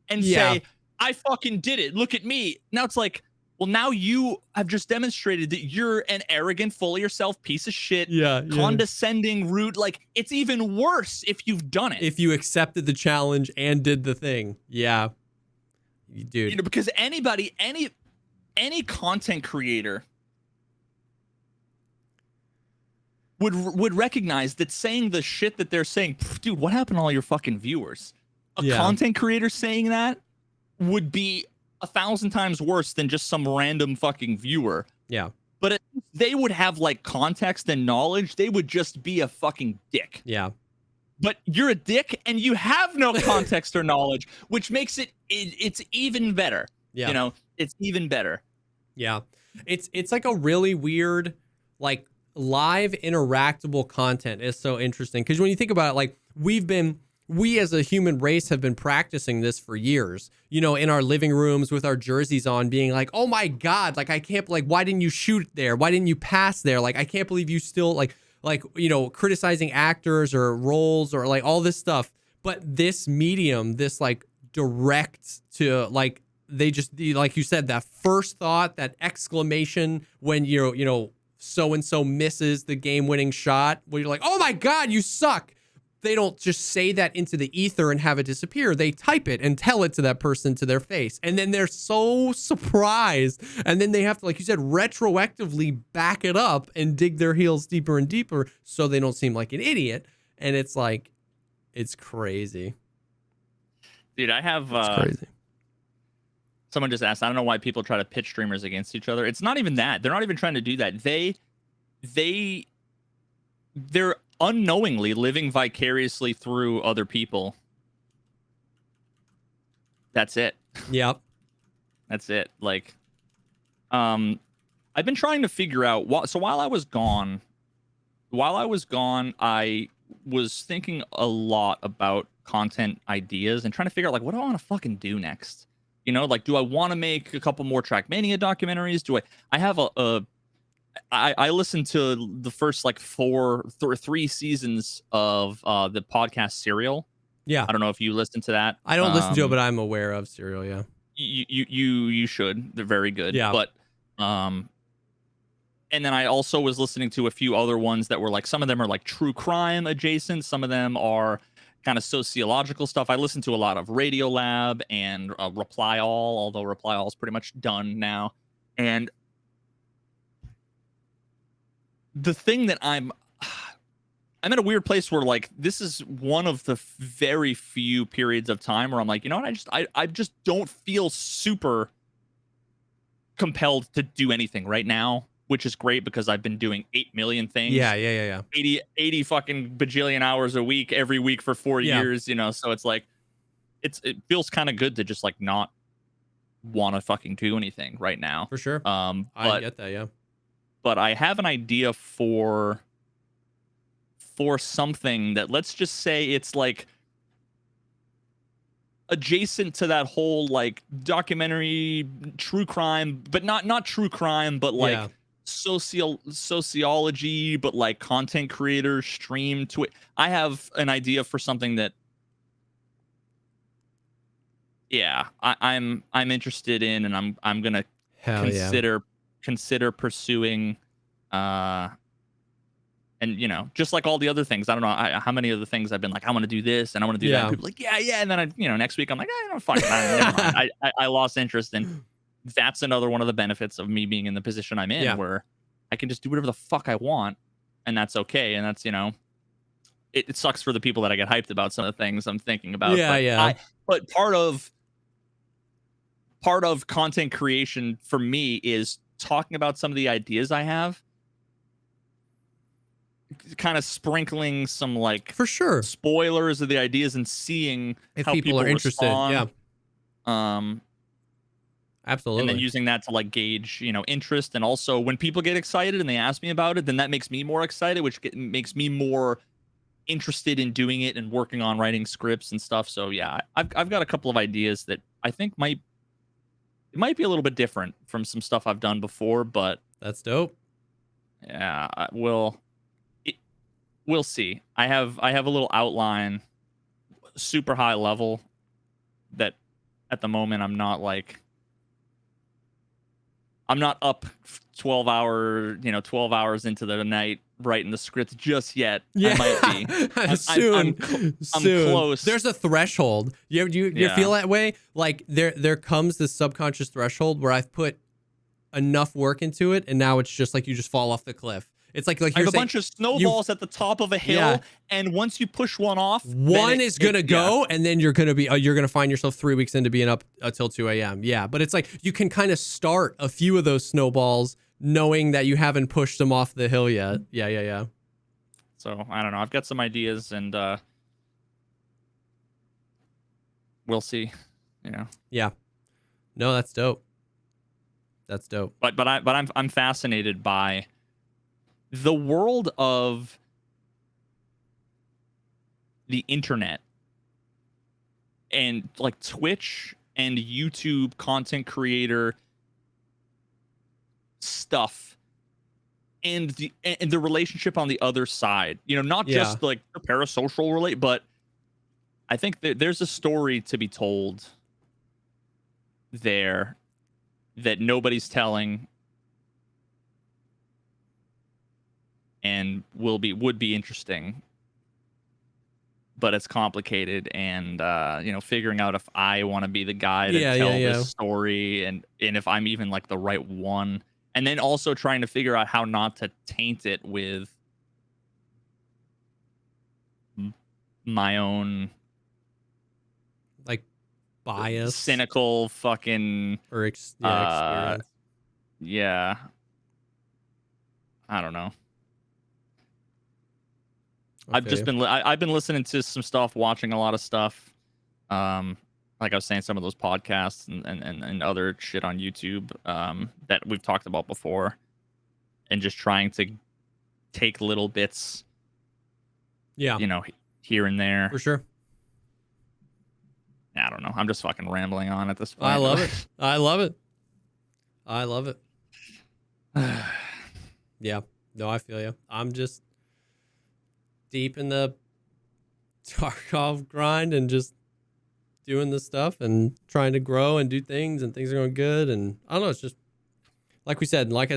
and say, I fucking did it. Look at me. Now it's like, well, now you have just demonstrated that you're an arrogant, full of yourself piece of shit, condescending, rude. Like, it's even worse if you've done it. If you accepted the challenge and did the thing. Yeah. Dude. Because anybody, any content creator would recognize that saying the shit that they're saying, dude, what happened to all your fucking viewers? A content creator saying that would be 1,000 times worse than just some random fucking viewer. Yeah. But they would have like context and knowledge. They would just be a fucking dick. Yeah. But you're a dick and you have no context or knowledge, which makes it's even better. Yeah. It's even better. Yeah. It's like a really weird, like, live interactable content is so interesting. Because when you think about it, like, we as a human race have been practicing this for years, in our living rooms with our jerseys on, being like, oh my God, like, I can't, like, why didn't you shoot there? Why didn't you pass there? Like, I can't believe you still, like, criticizing actors or roles or like all this stuff. But this medium, this like direct to, like, they just, like you said, that first thought, that exclamation when so-and-so misses the game-winning shot, where you're like, oh my God, you suck. they don't just say that into the ether and have it disappear. They type it and tell it to that person to their face. And then they're so surprised. And then they have to, like you said, retroactively back it up and dig their heels deeper and deeper so they don't seem like an idiot. And it's like, it's crazy. Dude, I have It's crazy. someone just asked, I don't know why people try to pitch streamers against each other. It's not even that. They're not even trying to do that. They're unknowingly living vicariously through other people. That's it. Yep. That's it. Like, I've been trying to figure out so while I was gone, I was thinking a lot about content ideas and trying to figure out, like, what do I want to fucking do next? You know, like, do I want to make a couple more Trackmania documentaries? I have I listened to the first like three seasons of the podcast Serial. Yeah. I don't know if you listened to that. I don't listen to it, but I'm aware of Serial. Yeah. You should. They're very good. Yeah. But and then I also was listening to a few other ones that were like, some of them are like true crime adjacent. Some of them are kind of sociological stuff. I listened to a lot of Radiolab and Reply All, although Reply All is pretty much done now. And the thing that I'm in a weird place where, like, this is one of the very few periods of time where I'm like, you know what, I just don't feel super compelled to do anything right now, which is great because I've been doing 8 million things. Yeah. 80 fucking bajillion hours a week every week for 4 years, you know, so it's like it feels kind of good to just like not want to fucking do anything right now. For sure. I get that, yeah. But I have an idea for something that, let's just say it's like adjacent to that whole like documentary true crime, but not true crime, but like sociology, but like content creators stream to it. I have an idea for something that I'm interested in, and I'm gonna consider pursuing, and you know, just like all the other things, I don't know how many of the things I've been like, I want to do this and I want to do that. And people are like, yeah, and then next week I'm like, fuck, never mind. I lost interest, and that's another one of the benefits of me being in the position I'm in, where I can just do whatever the fuck I want, and that's okay. And that's, it sucks for the people that I get hyped about some of the things I'm thinking about. But part of content creation for me is talking about some of the ideas I have, kind of sprinkling some like for sure spoilers of the ideas and seeing if how people are interested. Respond. Absolutely. And then using that to like gauge, interest. And also when people get excited and they ask me about it, then that makes me more excited, which makes me more interested in doing it and working on writing scripts and stuff. So yeah, I've got a couple of ideas that I think might be a little bit different from some stuff I've done before, but that's dope. Yeah, we'll see. I have a little outline, super high level, that at the moment I'm not up 12 hours into the night writing the script just yet. Yeah. I might be. Soon. I'm close. There's a threshold. You feel that way? Like there comes this subconscious threshold where I've put enough work into it, and now it's just like you just fall off the cliff. It's like I have a bunch of snowballs at the top of a hill, and once you push one off, one is gonna go, and then you're gonna find yourself 3 weeks into being up until 2 a.m. Yeah, but it's like you can kind of start a few of those snowballs, knowing that you haven't pushed them off the hill yet. Yeah. So I don't know. I've got some ideas, and we'll see. Yeah. No, that's dope. That's dope. But I'm fascinated by the world of the internet and like Twitch and YouTube content creator stuff, and the relationship on the other side. Not just like the parasocial relate, but I think that there's a story to be told there that nobody's telling, and would be interesting but it's complicated, and figuring out if I want to be the guy to Yeah, tell yeah, yeah. this story, and if I'm even like the right one, and then also trying to figure out how not to taint it with my own Like bias cynical fucking or experience. yeah, I don't know. I've been listening to some stuff, watching a lot of stuff. Like I was saying, some of those podcasts and other shit on YouTube that we've talked about before, and just trying to take little bits, Yeah, here and there. for sure. I don't know. I'm just fucking rambling on at this point. I love it. I love it. I love it. Yeah. No, I feel you. I'm just deep in the Tarkov grind and just doing this stuff and trying to grow and do things, and things are going good. And I don't know, it's just like I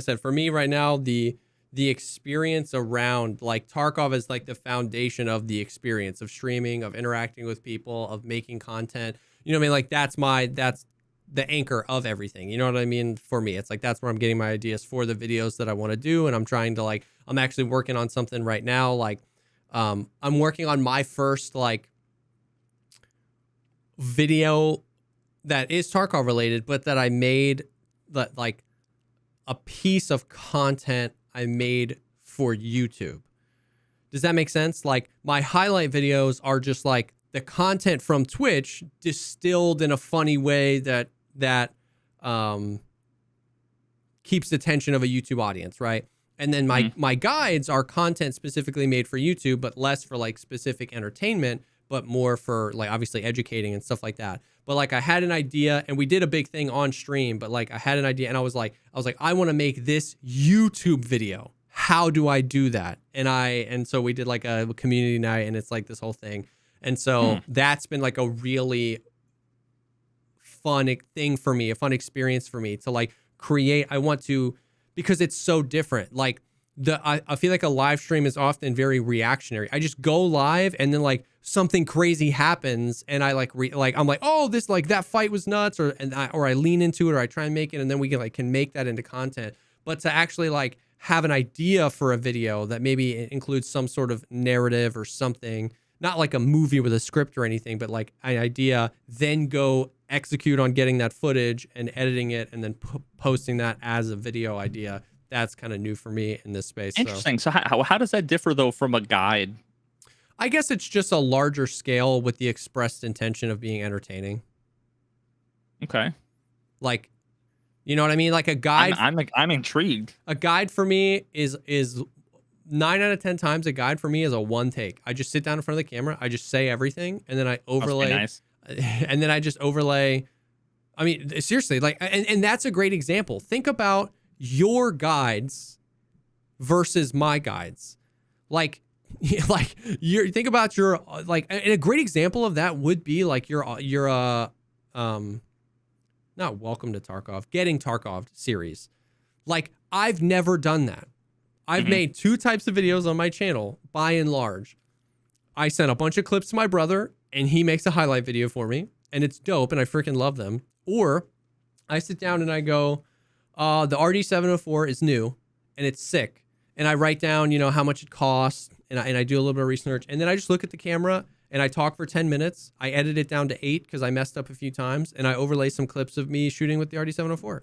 said, for me right now, the experience around like Tarkov is like the foundation of the experience of streaming, of interacting with people, of making content. You know what I mean? Like that's the anchor of everything. You know what I mean? For me, it's like that's where I'm getting my ideas for the videos that I want to do. And I'm trying to I'm actually working on something right now. Like I'm working on my first like video that is Tarkov related, but that I made that like a piece of content I made for YouTube. Does that make sense? Like my highlight videos are just like the content from Twitch distilled in a funny way that keeps the attention of a YouTube audience, right? And then my guides are content specifically made for YouTube, but less for like specific entertainment, but more for like obviously educating and stuff like that. But like I had an idea, and we did a big thing on stream, but like I had an idea, and I was like, I want to make this YouTube video. How do I do that? And so we did like a community night, and it's like this whole thing. And so that's been like a really fun thing for me, a fun experience for me to like create. I want to, because it's so different. Like I feel like a live stream is often very reactionary. I just go live, and then like something crazy happens, and I I'm like, oh, this like that fight was nuts, or I lean into it, or I try and make it, and then we can make that into content. But to actually like have an idea for a video that maybe includes some sort of narrative or something, not like a movie with a script or anything, but like an idea, then go execute on getting that footage and editing it, and then posting that as a video idea. That's kind of new for me in this space. Interesting. So how does that differ though from a guide? I guess it's just a larger scale with the expressed intention of being entertaining. Okay. Like, you know what I mean? Like a guide. I'm intrigued. A guide for me is 9 out of 10 times a guide for me is a one take. I just sit down in front of the camera. I just say everything, and then I overlay. Nice. And then I just overlay. I mean, seriously, like, and that's a great example. Think about your guides versus my guides. Like you think about your like, and a great example of that would be like your not Welcome to Tarkov, Getting Tarkov series. Like I've never done that. I've made 2 types of videos on my channel by and large. I sent a bunch of clips to my brother, and he makes a highlight video for me, and it's dope, and I freaking love them. Or I sit down and I go, the RD704 is new and it's sick. And I write down, how much it costs, and I do a little bit of research, and then I just look at the camera and I talk for 10 minutes. I edit it down to 8 because I messed up a few times, and I overlay some clips of me shooting with the RD704.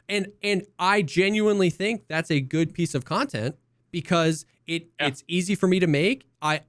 And I genuinely think that's a good piece of content because it's easy for me to make. I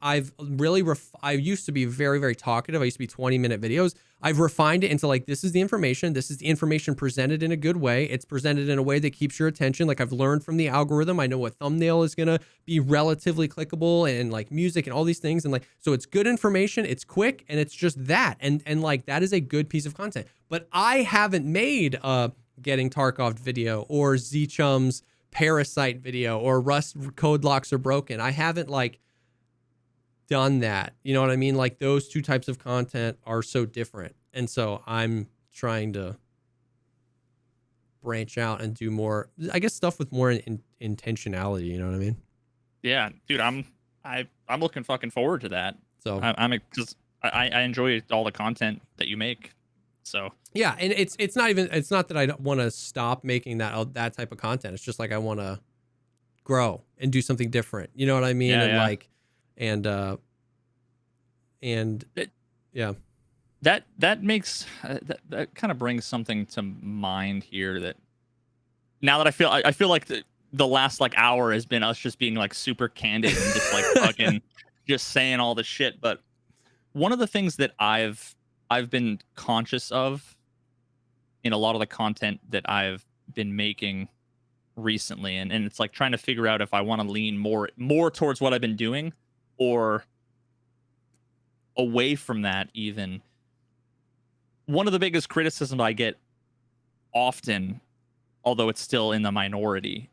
used to be very, very talkative. I used to be 20-minute videos. I've refined it into like, this is the information. This is the information presented in a good way. It's presented in a way that keeps your attention. Like I've learned from the algorithm. I know what thumbnail is going to be relatively clickable, and like music and all these things. And like, so it's good information. It's quick, and it's just that. And like, that is a good piece of content. But I haven't made a Getting Tarkov video or Z-Chum's Parasite video or Rust code locks are broken. I haven't like done that. You know what I mean? Like those 2 types of content are so different. And so I'm trying to branch out and do more, I guess, stuff with more intentionality. You know what I mean? Yeah, dude, I'm looking fucking forward to that. So I'm because I enjoy all the content that you make. So yeah, and it's not that I don't want to stop making that type of content. It's just like I want to grow and do something different. You know what I mean? Yeah, And yeah. like, and yeah. That makes that kind of brings something to mind here. That now that I feel like the last like hour has been us just being like super candid and just like fucking just saying all the shit. But one of the things that I've been conscious of in a lot of the content that I've been making recently, and it's like trying to figure out if I want to lean more towards what I've been doing or away from that even. One of the biggest criticisms I get often, although it's still in the minority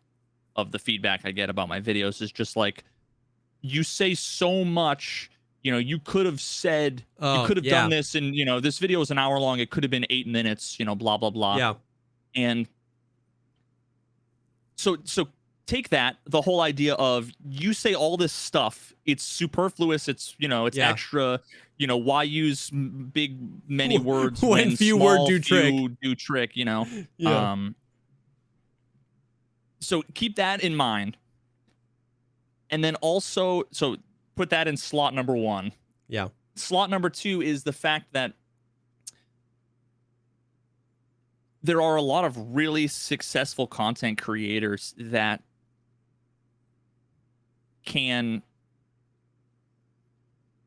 of the feedback I get about my videos, is just like, you say so much, you know, you could have said, you could have done this, and, you know, this video is an hour long, it could have been 8 minutes, you know, blah, blah, blah. Yeah. And so take that, the whole idea of you say all this stuff, it's superfluous, it's, you know, it's extra, you know, why use many words when few small, words do trick, you know? Yeah. So keep that in mind. And then also, so put that in slot number 1. Yeah. Slot number 2 is the fact that there are a lot of really successful content creators that can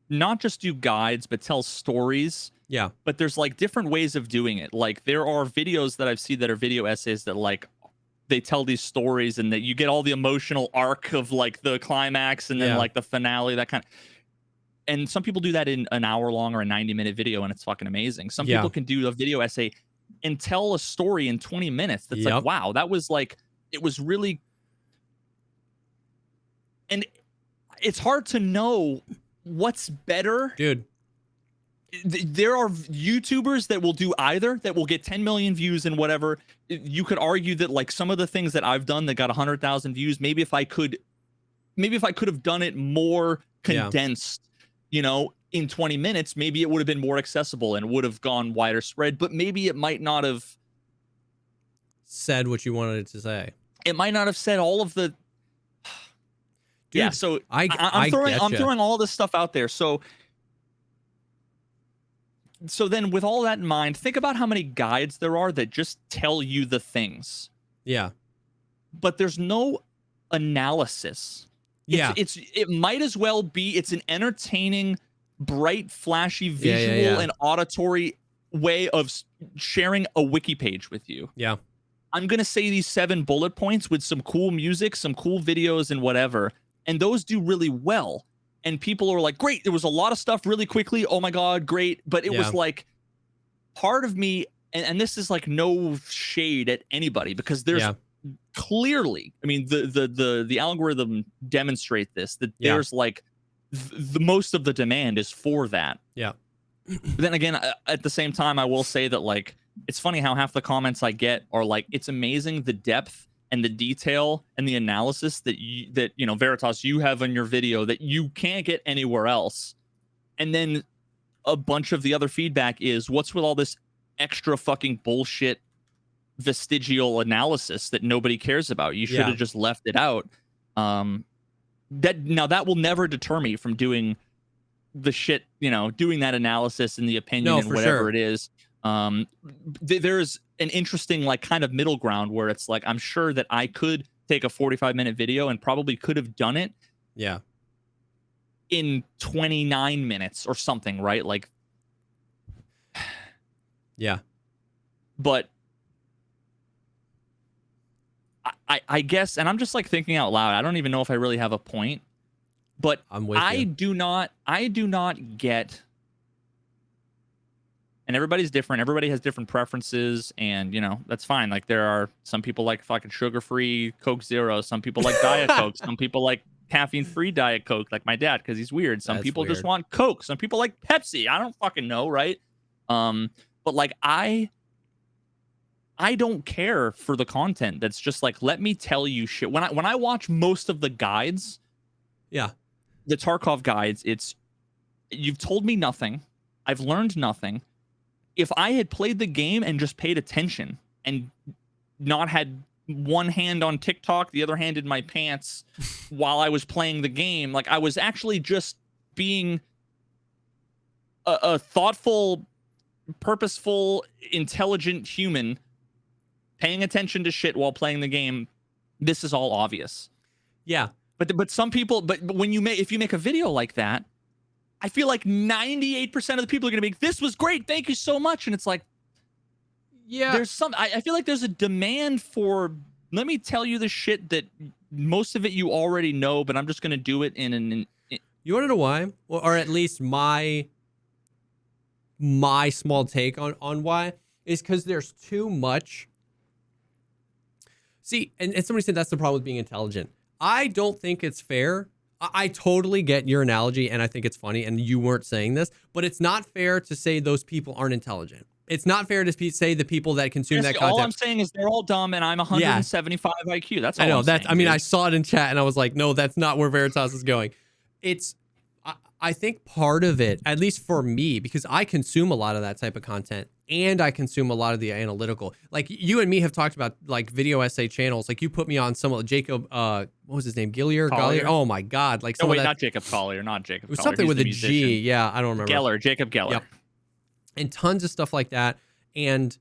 not just do guides, but tell stories. Yeah. But there's like different ways of doing it. Like there are videos that I've seen that are video essays that like they tell these stories and that you get all the emotional arc of like the climax and then like the finale, that kind of. And some people do that in an hour long or a 90-minute video, and it's fucking amazing. Some people can do a video essay and tell a story in 20 minutes. That's like, wow, that was like, it was really. And it's hard to know what's better. Dude. There are YouTubers that will do either, that will get 10 million views and whatever. You could argue that like some of the things that I've done that got 100,000 views, maybe if I could have done it more condensed, you know, in 20 minutes, maybe it would have been more accessible and would have gone wider spread, but maybe it might not have said what you wanted it to say. It might not have said all of the. Dude, yeah, so I'm throwing all this stuff out there. So then with all that in mind, think about how many guides there are that just tell you the things. Yeah. But there's no analysis. Yeah. It might as well be, it's an entertaining, bright, flashy visual and auditory way of sharing a wiki page with you. Yeah. I'm going to say these 7 bullet points with some cool music, some cool videos and whatever. And those do really well. And people are like, great, there was a lot of stuff really quickly. Oh my God, great. But it was like part of me, and this is like no shade at anybody, because there's clearly, I mean, the algorithm demonstrate this, that there's like the most of the demand is for that. Yeah. But then again, at the same time, I will say that like, it's funny how half the comments I get are like, it's amazing the depth and the detail and the analysis that you know, Veritas, you have in your video that you can't get anywhere else. And then a bunch of the other feedback is, what's with all this extra fucking bullshit vestigial analysis that nobody cares about? You should have just left it out. That will never deter me from doing the shit, you know, doing that analysis and the opinion and whatever it is. There's an interesting like kind of middle ground where it's like, I'm sure that I could take a 45-minute video and probably could have done it in 29 minutes or something, right? Like, but I guess, and I'm just like thinking out loud, I don't even know if I really have a point, but I do not get. And everybody's different. Everybody has different preferences, and you know, that's fine. Like there are some people like fucking sugar-free Coke Zero. Some people like Diet Coke. Some people like caffeine-free Diet Coke, like my dad, because he's weird. Some people just want Coke. Some people like Pepsi. I don't fucking know, right? But like I don't care for the content that's just like, let me tell you shit. When I watch most of the guides, the Tarkov guides, it's You've told me nothing. I've learned nothing. If I had played the game and just paid attention and not had one hand on TikTok, the other hand in my pants while I was playing the game, like I was actually just being a thoughtful, purposeful, intelligent human paying attention to shit while playing the game, this is all obvious. Yeah. But some people, but when if you make a video like that, I feel like 98% of the people are going to be like, this was great, thank you so much. And it's like, yeah, there's I feel like there's a demand for, let me tell you the shit that most of it you already know, but I'm just going to do it you want to know why? Or at least my small take on why is because there's too much. See, and somebody said that's the problem with being intelligent. I don't think it's fair. I totally get your analogy, and I think it's funny, and you weren't saying this, but it's not fair to say those people aren't intelligent. It's not fair to say the people that consume that content. All I'm saying is they're all dumb, and I'm 175 IQ. That's all I know. I'm saying, I mean, I saw it in chat, and I was like, no, that's not where Veritas is going. I think part of it, at least for me, because I consume a lot of that type of content, and I consume a lot of the analytical. Like you and me have talked about like video essay channels. Like you put me on some of Jacob, what was his name? Gillier? Oh my God. Like no, wait, not Jacob Collier, not Jacob. It was something with a G. Yeah, I don't remember. Jacob Geller. Yep. And tons of stuff like that. And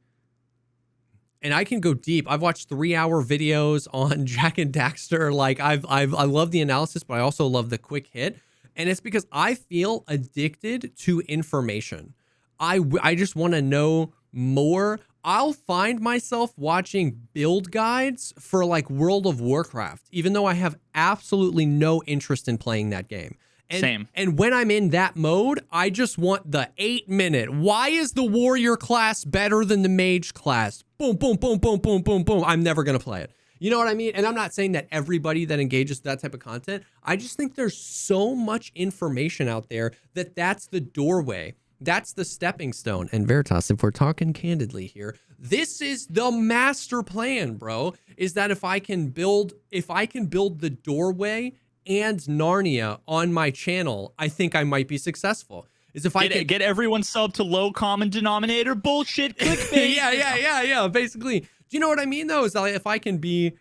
I can go deep. I've watched 3-hour videos on Jack and Daxter. Like I love the analysis, but I also love the quick hit. And it's because I feel addicted to information. I just want to know more. I'll find myself watching build guides for like World of Warcraft, even though I have absolutely no interest in playing that game. Same. And when I'm in that mode, I just want the 8-minute. Why is the warrior class better than the mage class? Boom, boom, boom, boom, boom, boom, boom. I'm never going to play it. You know what I mean? And I'm not saying that everybody that engages that type of content. I just think there's so much information out there that's the doorway. That's the stepping stone. And Veritas, if we're talking candidly here, this is the master plan, bro, is that if I can build the doorway and Narnia on my channel, I think I might be successful. Is if I can get everyone sub to low common denominator bullshit clickbait. yeah. Basically, do you know what I mean though? Is that if I can be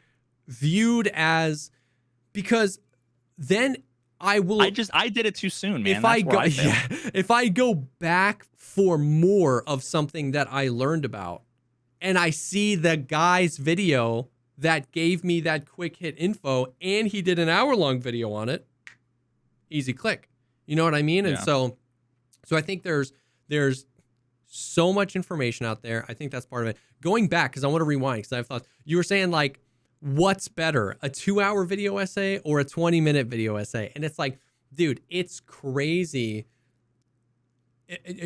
viewed as, because then I will. I did it too soon, man. If I go back for more of something that I learned about, and I see the guy's video that gave me that quick hit info, and he did an hour-long video on it, easy click. You know what I mean? And so I think there's so much information out there. I think that's part of it. Going back, because I want to rewind, because I have thoughts. You were saying like, what's better, a 2-hour video essay or a 20-minute video essay? And it's like, dude, it's crazy.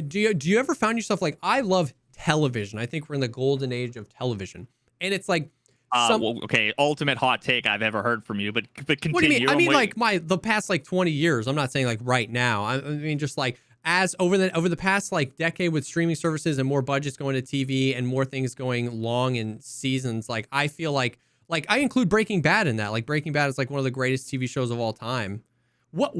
Do you ever find yourself like, I love television. I think we're in the golden age of television. And it's like, okay, ultimate hot take I've ever heard from you, but continue. What do you mean? I mean, like the past like 20 years. I'm not saying like right now. I mean, just like as over the past like decade with streaming services and more budgets going to TV and more things going long in seasons. Like I feel like I include Breaking Bad in that. Like Breaking Bad is like one of the greatest TV shows of all time. What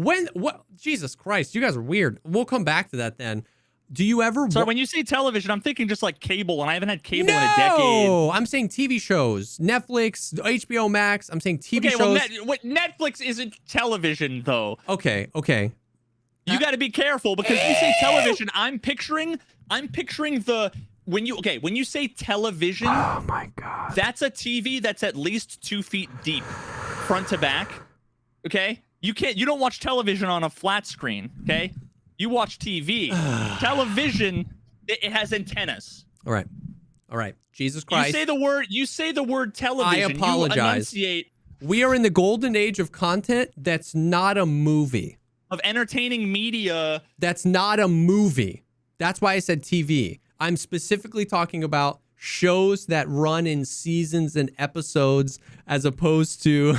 Jesus Christ, you guys are weird. We'll come back to that then. Do you ever? So when you say television, I'm thinking just like cable, and I haven't had cable in a decade. No, I'm saying TV shows, Netflix, HBO Max. I'm saying TV shows. Well, Netflix isn't television though. Okay. You got to be careful because you say television. I'm picturing the when you say television. Oh my God. That's a TV that's at least 2 feet deep, front to back. Okay, you don't watch television on a flat screen. Okay. You watch TV. Television, it has antennas. All right. Jesus Christ. You say the word television. I apologize. You enunciate. We are in the golden age of content that's not a movie. Of entertaining media. That's not a movie. That's why I said TV. I'm specifically talking about shows that run in seasons and episodes as opposed to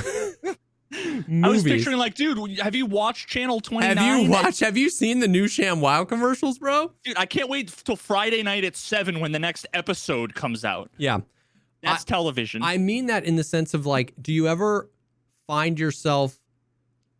movies. I was picturing like, dude, have you watched Channel 29? Have you seen the new ShamWow commercials, bro? Dude, I can't wait till Friday night at 7 when the next episode comes out. Yeah. That's television. I mean that in the sense of like, do you ever find yourself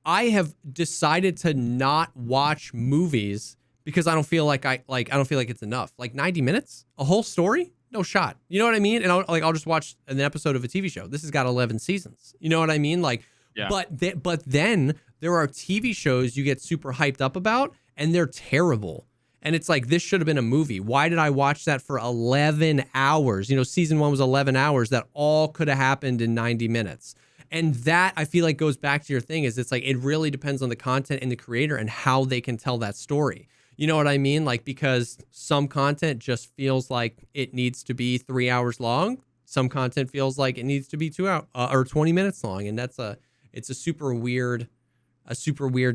I have decided to not watch movies because I don't feel like I don't feel like it's enough. Like 90 minutes, a whole story, no shot. You know what I mean? And I'll just watch an episode of a TV show. This has got 11 seasons. You know what I mean? Like, Yeah. but then there are TV shows you get super hyped up about, and they're terrible. And it's like, this should have been a movie. Why did I watch that for 11 hours? You know, season 1 was 11 hours. That all could have happened in 90 minutes. And that, I feel like, goes back to your thing, is it's like, it really depends on the content and the creator and how they can tell that story. You know what I mean? Like, because some content just feels like it needs to be 3 hours long. Some content feels like it needs to be 2 hours or 20 minutes long. And it's a super weird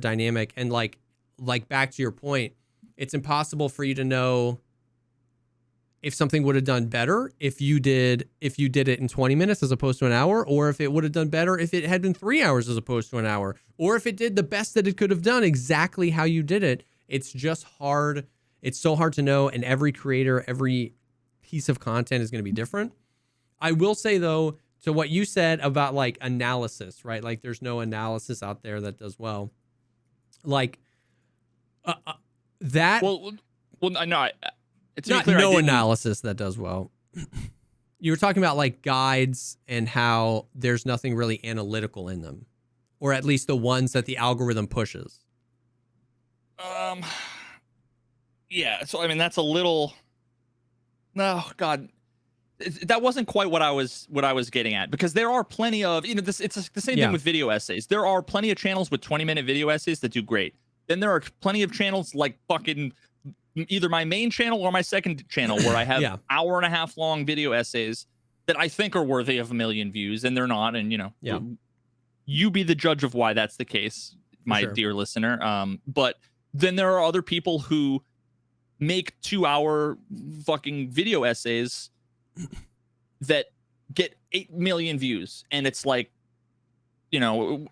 dynamic. And like back to your point, it's impossible for you to know if something would have done better if you did it in 20 minutes as opposed to an hour, or if it would have done better if it had been 3 hours as opposed to an hour, or if it did the best that it could have done exactly how you did it. It's just hard. It's so hard to know. And every creator, every piece of content is going to be different. I will say, though, to what you said about like analysis, right? Like, there's no analysis out there that does well. Like that. Well, no. It's not clear, no analysis that does well. You were talking about like guides and how there's nothing really analytical in them, or at least the ones that the algorithm pushes. Yeah. So I mean, that's a little. No, God, that wasn't quite what I was getting at, because there are plenty of, you know, this. It's the same thing with video essays. There are plenty of channels with 20-minute video essays that do great. Then there are plenty of channels like fucking either my main channel or my second channel where I have hour and a half long video essays that I think are worthy of 1 million views, and they're not. And, you know, you be the judge of why that's the case, my dear listener. But then there are other people who make 2-hour fucking video essays that get 8 million views. And it's like, you know,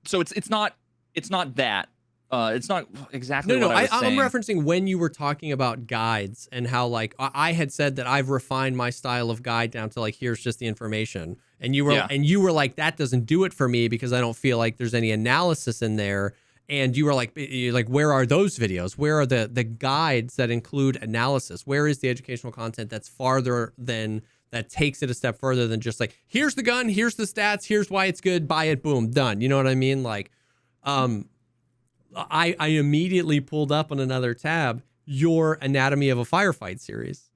so it's not that. It's not exactly what I was saying. I'm referencing when you were talking about guides and how, like, I had said that I've refined my style of guide down to like, here's just the information. And you were like, that doesn't do it for me because I don't feel like there's any analysis in there. And you were like, where are those videos? Where are the guides that include analysis? Where is the educational content that's farther than, that takes it a step further than just like, here's the gun, here's the stats, here's why it's good, buy it, boom, done. You know what I mean? Like, I immediately pulled up on another tab your Anatomy of a Firefight series.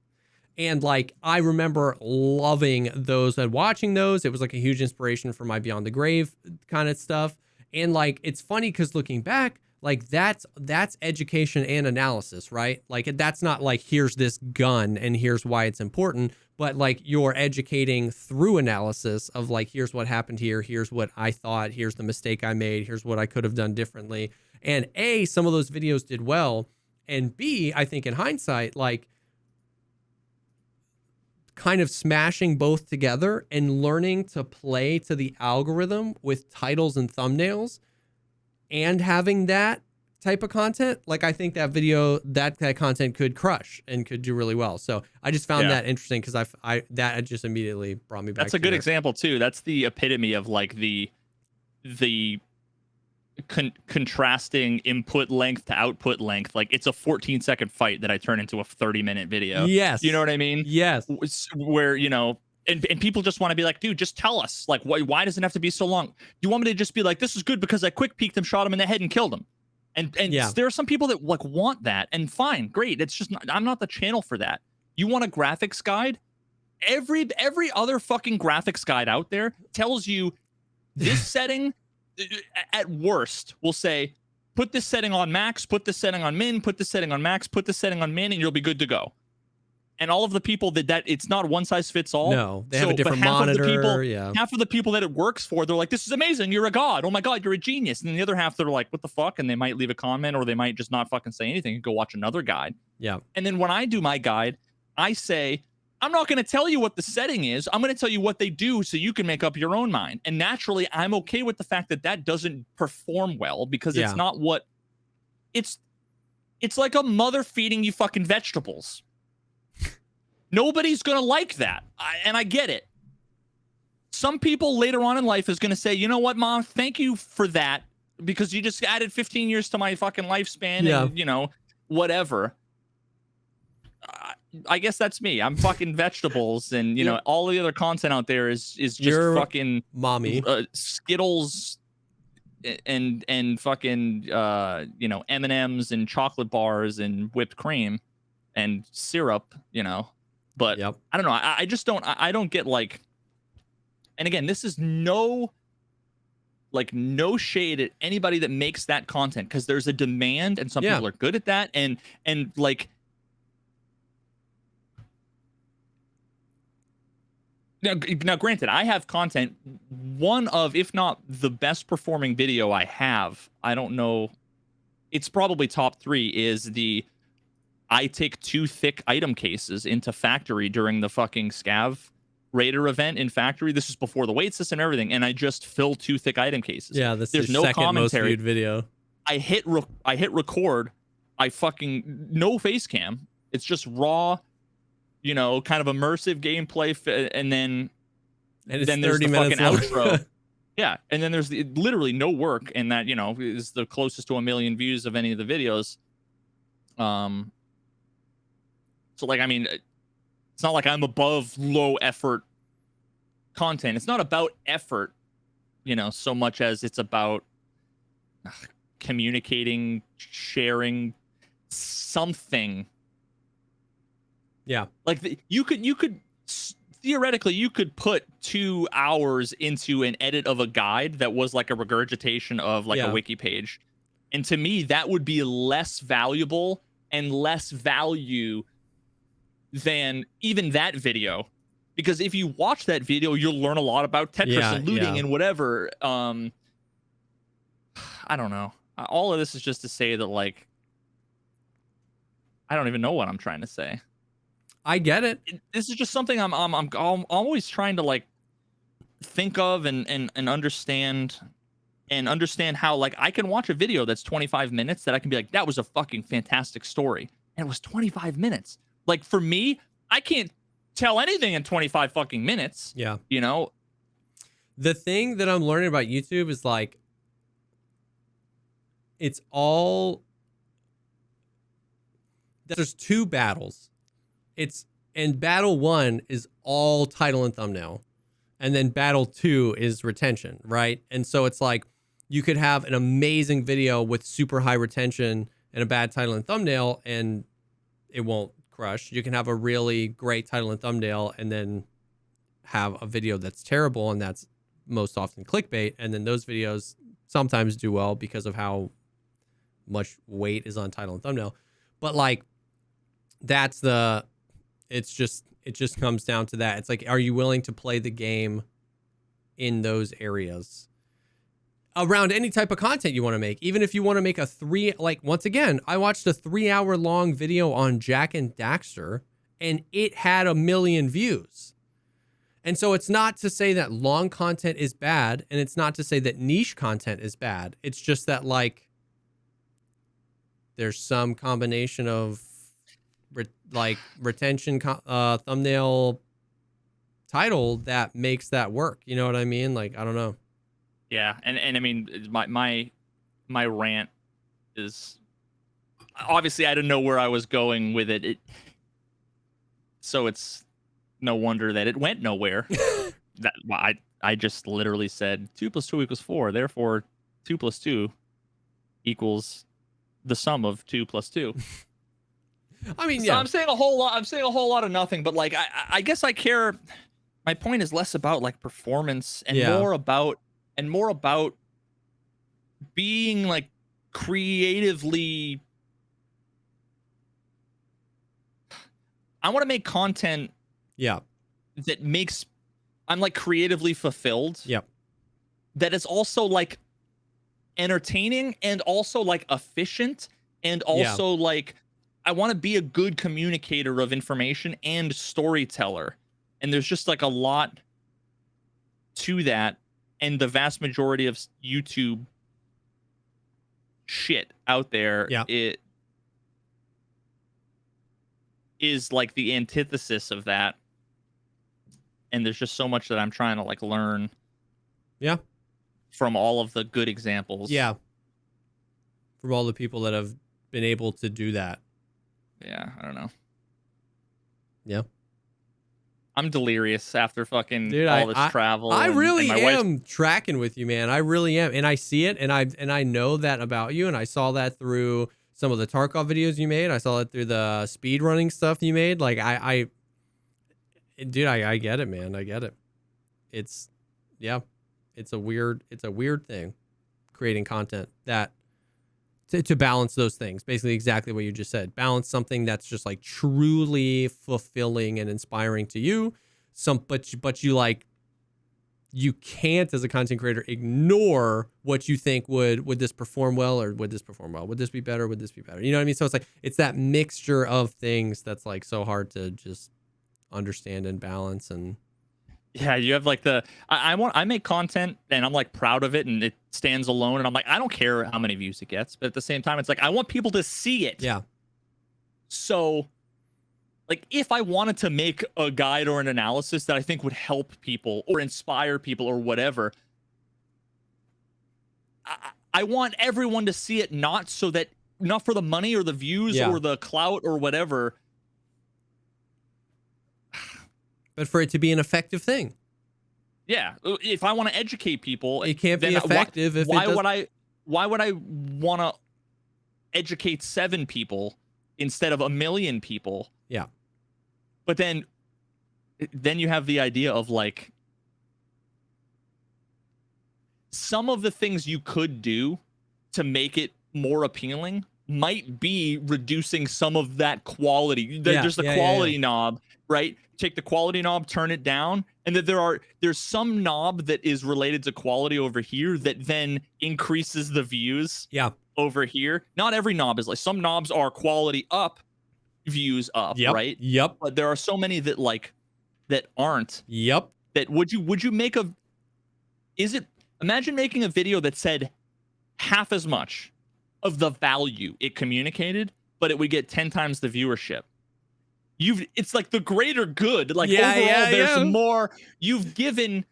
And like, I remember loving those and watching those. It was like a huge inspiration for my Beyond the Grave kind of stuff. And like, it's funny because looking back, like that's education and analysis, right? Like, that's not like, here's this gun and here's why it's important, but like, you're educating through analysis of like, here's what happened here. Here's what I thought. Here's the mistake I made. Here's what I could have done differently. And A, some of those videos did well. And B, I think in hindsight, like, kind of smashing both together and learning to play to the algorithm with titles and thumbnails and having that type of content, like, I think that video, that content could crush and could do really well. So I just found that interesting because that just immediately brought me back. That's a good example too. That's the epitome of like the contrasting input length to output length. Like, it's a 14-second fight that I turn into a 30-minute video. Yes. You know what I mean? Yes. Where, you know, and people just want to be like, dude, just tell us. Like, why does it have to be so long? You want me to just be like, this is good because I quick peeked him, shot him in the head, and killed him. And there are some people that like want that, and fine, great. It's just I'm not the channel for that. You want a graphics guide? Every other fucking graphics guide out there tells you this setting. At worst, we'll say, put this setting on max, put this setting on min, put this setting on max, put this setting on min, and you'll be good to go. And all of the people that it's not one size fits all. No, they have a different monitor. Half of the people that it works for, they're like, this is amazing, you're a god. Oh my God, you're a genius. And then the other half, they're like, what the fuck? And they might leave a comment, or they might just not fucking say anything and go watch another guide. Yeah. And then when I do my guide, I say, I'm not going to tell you what the setting is. I'm going to tell you what they do so you can make up your own mind. And naturally, I'm okay with the fact that doesn't perform well because it's not what it's like a mother feeding you fucking vegetables. Nobody's going to like that. And I get it. Some people later on in life is going to say, you know what, Mom, thank you for that. because you just added 15 years to my fucking lifespan Yeah. and, you know, whatever. I guess that's me. I'm fucking vegetables, and you know, all the other content out there is just fucking mommy. Skittles and fucking you know, M&Ms and chocolate bars and whipped cream and syrup, you know. But Yep. I don't know. I just don't. I don't get like. And again, this is no shade at anybody that makes that content, because there's a demand and some people are good at that, and like. Now, granted, I have content. One of, if not the best performing video I have, I don't know, it's probably top 3, is the I take 2 thick item cases into factory during the fucking scav raider event in factory. This is before the weight system and everything, and I just fill 2 thick item cases. Yeah, this There's is no second commentary. most viewed video. I hit record. I fucking no face cam. It's just raw, you know, kind of immersive gameplay, and then there's the fucking outro. Yeah, and then there's literally no work, and that, you know, is the closest to 1 million views of any of the videos. So like, I mean, it's not like I'm above low effort content. It's not about effort, you know, so much as it's about communicating, sharing something. Yeah. Like you could theoretically, you could put 2 hours into an edit of a guide that was like a regurgitation of like a wiki page. And to me, that would be less valuable and less value than even that video. Because if you watch that video, you'll learn a lot about Tetris and looting and whatever. I don't know. All of this is just to say that, like, I don't even know what I'm trying to say. I get it. This is just something I'm always trying to like think of and understand how, like, I can watch a video that's 25 minutes that I can be like, that was a fucking fantastic story, and it was 25 minutes. Like, for me, I can't tell anything in 25 fucking minutes. Yeah. You know, the thing that I'm learning about YouTube is like, it's all, there's 2 battles. And battle 1 is all title and thumbnail. And then battle 2 is retention, right? And so it's like, you could have an amazing video with super high retention and a bad title and thumbnail, and it won't crush. You can have a really great title and thumbnail and then have a video that's terrible, and that's most often clickbait. And then those videos sometimes do well because of how much weight is on title and thumbnail. But like, that's the, it just comes down to that. It's like, are you willing to play the game in those areas around any type of content you want to make? Even if you want to make like, once again, I watched a 3-hour long video on Jack and Daxter, and it had 1 million views. And so it's not to say that long content is bad, and it's not to say that niche content is bad. It's just that, like, there's some combination of retention, thumbnail, title that makes that work. You know what I mean? Like, I don't know. Yeah, and I mean, my rant is, obviously I didn't know where I was going with it. So it's no wonder that it went nowhere. I just literally said 2 + 2 = 4. Therefore, 2 + 2 equals the sum of 2 + 2. I mean, so yeah. I'm saying a whole lot of nothing, but like, I guess I care. My point is less about like performance and more about being like creatively. I want to make content. Yeah. That makes I'm like creatively fulfilled. Yep. That is also like entertaining and also like efficient and also like, I want to be a good communicator of information and storyteller. And there's just like a lot to that. And the vast majority of YouTube shit out there, it is like the antithesis of that. And there's just so much that I'm trying to like learn. Yeah. From all of the good examples. Yeah. from all the people that have been able to do that. Yeah, I don't know. Yeah. I'm delirious after fucking Dude, all this travel. I really and my wife's am tracking with you, man. I really am. And I see it, and I know that about you, and I saw that through some of the Tarkov videos you made. I saw it through the speed running stuff you made. Like dude, I get it, man. I get it. It's it's a weird thing creating content that to balance those things. Basically exactly what you just said. Balance something that's just like truly fulfilling and inspiring to you. But you like, you can't as a content creator ignore what you think would this perform well, or would this perform well? Would this be better? Would this be better? You know what I mean? So it's like, it's that mixture of things that's like so hard to just understand and balance. And yeah, you have like I make content and I'm like proud of it and it stands alone, and I'm like, I don't care how many views it gets, but at the same time it's like I want people to see it. yeah. So like if I wanted to make a guide or an analysis that I think would help people or inspire people or whatever, I want everyone to see it, not for the money or the views or the clout or whatever, but for it to be an effective thing. Yeah, if I want to educate people, it can't be effective. Why would I want to educate 7 people instead of 1 million people? Yeah. But then you have the idea of like some of the things you could do to make it more appealing might be reducing some of that quality. There's the quality knob, right? Take the quality knob, turn it down, and that there's some knob that is related to quality over here that then increases the views over here. Not every knob is like, some knobs are quality up, views up, right? Yep. But there are so many that like that aren't. Yep. That would you make imagine making a video that said half as much of the value it communicated, but it would get 10 times the viewership. It's like the greater good. Like overall, there's more. You've given,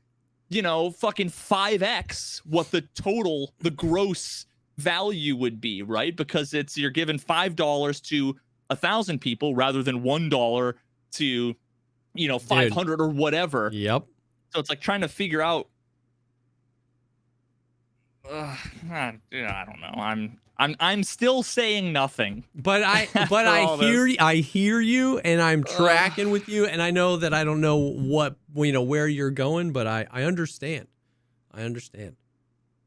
fucking 5x what the gross value would be, right? Because you're giving $5 to 1,000 people rather than $1 to 500 or whatever. Yep. So it's like trying to figure out. I don't know. I'm still saying nothing. But I hear you, and I'm tracking with you, and I know that I don't know where you're going, but I understand. I understand.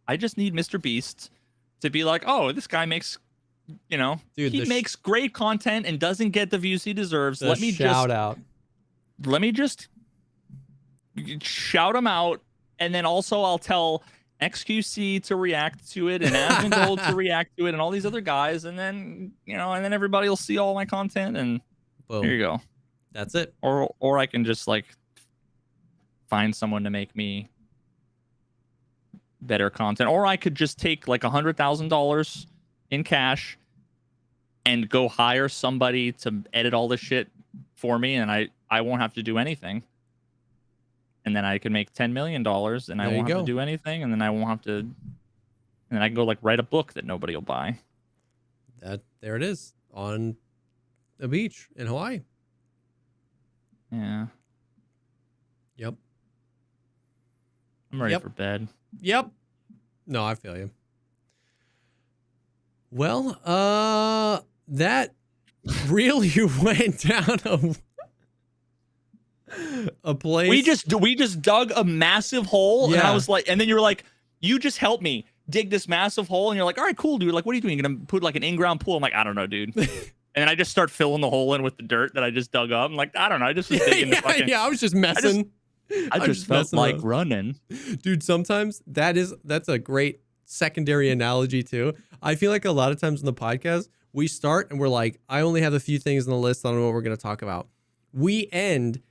I just need Mr. Beast to be like, oh, this guy makes, dude, he makes great content and doesn't get the views he deserves. Let me just shout him out, and then also I'll tell XQC to react to it and Asmongold to react to it and all these other guys, and then and then everybody will see all my content, and boom. Here you go. That's it. Or I can just like find someone to make me better content, or I could just take like $100,000 in cash and go hire somebody to edit all this shit for me, and I won't have to do anything. And then I can make $10 million, and I won't have to do anything, and then I won't have to. And then I can go like write a book that nobody will buy. There it is on the beach in Hawaii. Yeah. Yep. I'm ready for bed. Yep. No, I feel you. Well, that really went down a place. We just dug a massive hole, and I was like, and then you were like, you just helped me dig this massive hole, and you're like, all right, cool, dude. Like, what are you doing? You're gonna put like an in-ground pool? I'm like, I don't know, dude. And then I just start filling the hole in with the dirt that I just dug up. I'm like, I don't know. I just was digging the fucking. I was just messing. I just felt like running. Dude, sometimes that's a great secondary analogy too. I feel like a lot of times in the podcast, we start and we're like, I only have a few things on the list. I don't know what we're going to talk about. We end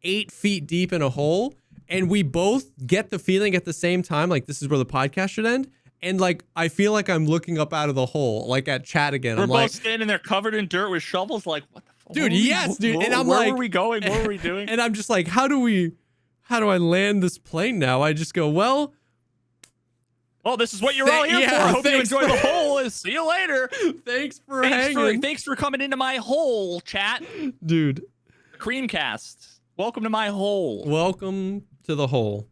8 feet deep in a hole, and we both get the feeling at the same time, like this is where the podcast should end. And like, I feel like I'm looking up out of the hole, like at chat again. We're I'm both like, standing there covered in dirt with shovels. Like, what the fuck? Dude, yes, dude. And I'm where like, where were we going? What were we doing? And I'm just like, how do I land this plane now? I just go, well, Well, this is what you're all here for. I hope you enjoy the hole. See you later. Thanks for hanging. Thanks for coming into my hole, chat. Dude. Creamcast. Welcome to my hole. Welcome to the hole.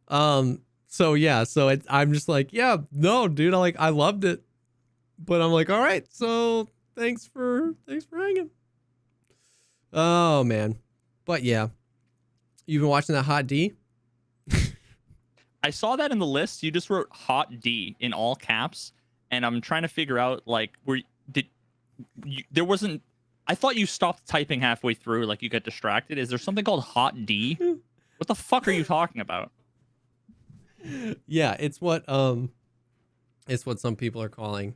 So yeah, I'm just like, yeah, no, dude, I loved it. But I'm like, all right, so thanks for hanging. Oh man. But yeah. You've been watching that Hot D? I saw that in the list. You just wrote Hot D in all caps, and I'm trying to figure out like there wasn't. I thought you stopped typing halfway through, like you got distracted. Is there something called Hot D? What the fuck are you talking about? Yeah, it's what some people are calling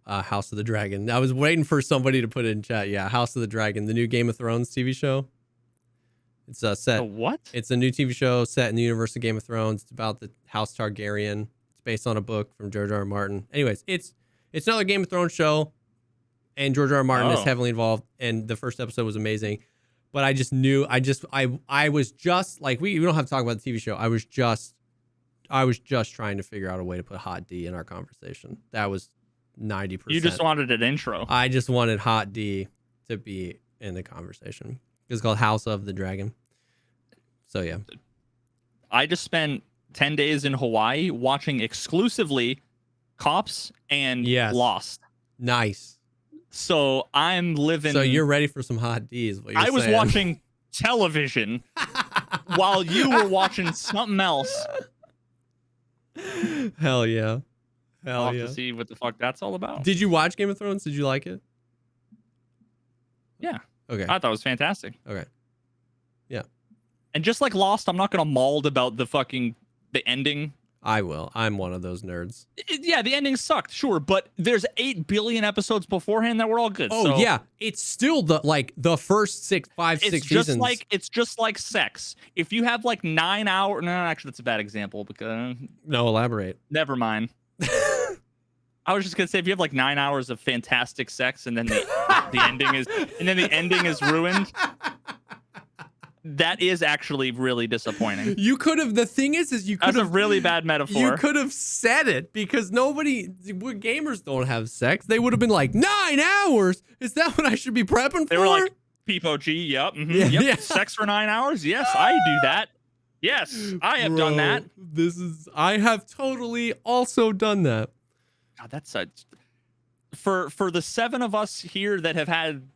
House of the Dragon. I was waiting for somebody to put it in chat. Yeah, House of the Dragon, the new Game of Thrones TV show. It's set. A what? It's a new TV show set in the universe of Game of Thrones. It's about the House Targaryen. It's based on a book from George R. R. Martin. Anyways, it's another Game of Thrones show, and George R. R. Martin is heavily involved. And the first episode was amazing, but I just knew I was just like we don't have to talk about the TV show. I was just trying to figure out a way to put Hot D in our conversation. That was 90%. You just wanted an intro. I just wanted Hot D to be in the conversation. It's called House of the Dragon. So yeah. I just spent 10 days in Hawaii watching exclusively Cops and Lost. Nice. So I'm living. So you're ready for some Hot D's. What you're was saying. watching television while you were watching something else. Hell yeah. I'll have to see what the fuck that's all about. Did you watch Game of Thrones? Did you like it? Yeah. Okay. I thought it was fantastic. Okay. Yeah. And just like Lost, I'm not going to maul about the ending. I will. I'm one of those nerds. Yeah, the ending sucked, sure, but there's 8 billion episodes beforehand that were all good. Oh, yeah. It's still the first 5, 6 seasons. It's just like sex. If you have like 9 hours... No, actually, that's a bad example because... No, elaborate. Never mind. I was just gonna say, if you have like 9 hours of fantastic sex and then the ending is ruined, that is actually really disappointing. You could have. The thing is you could have. That's a really bad metaphor. You could have said it because gamers don't have sex. They would have been like 9 hours. Is that what I should be prepping for? They were like, Peepo G. Yep. Mm-hmm, yeah, yep. Yeah. Sex for 9 hours. Yes, I do that. Yes, I have done that. I have totally also done that. God, that's for the 7 of us here that have had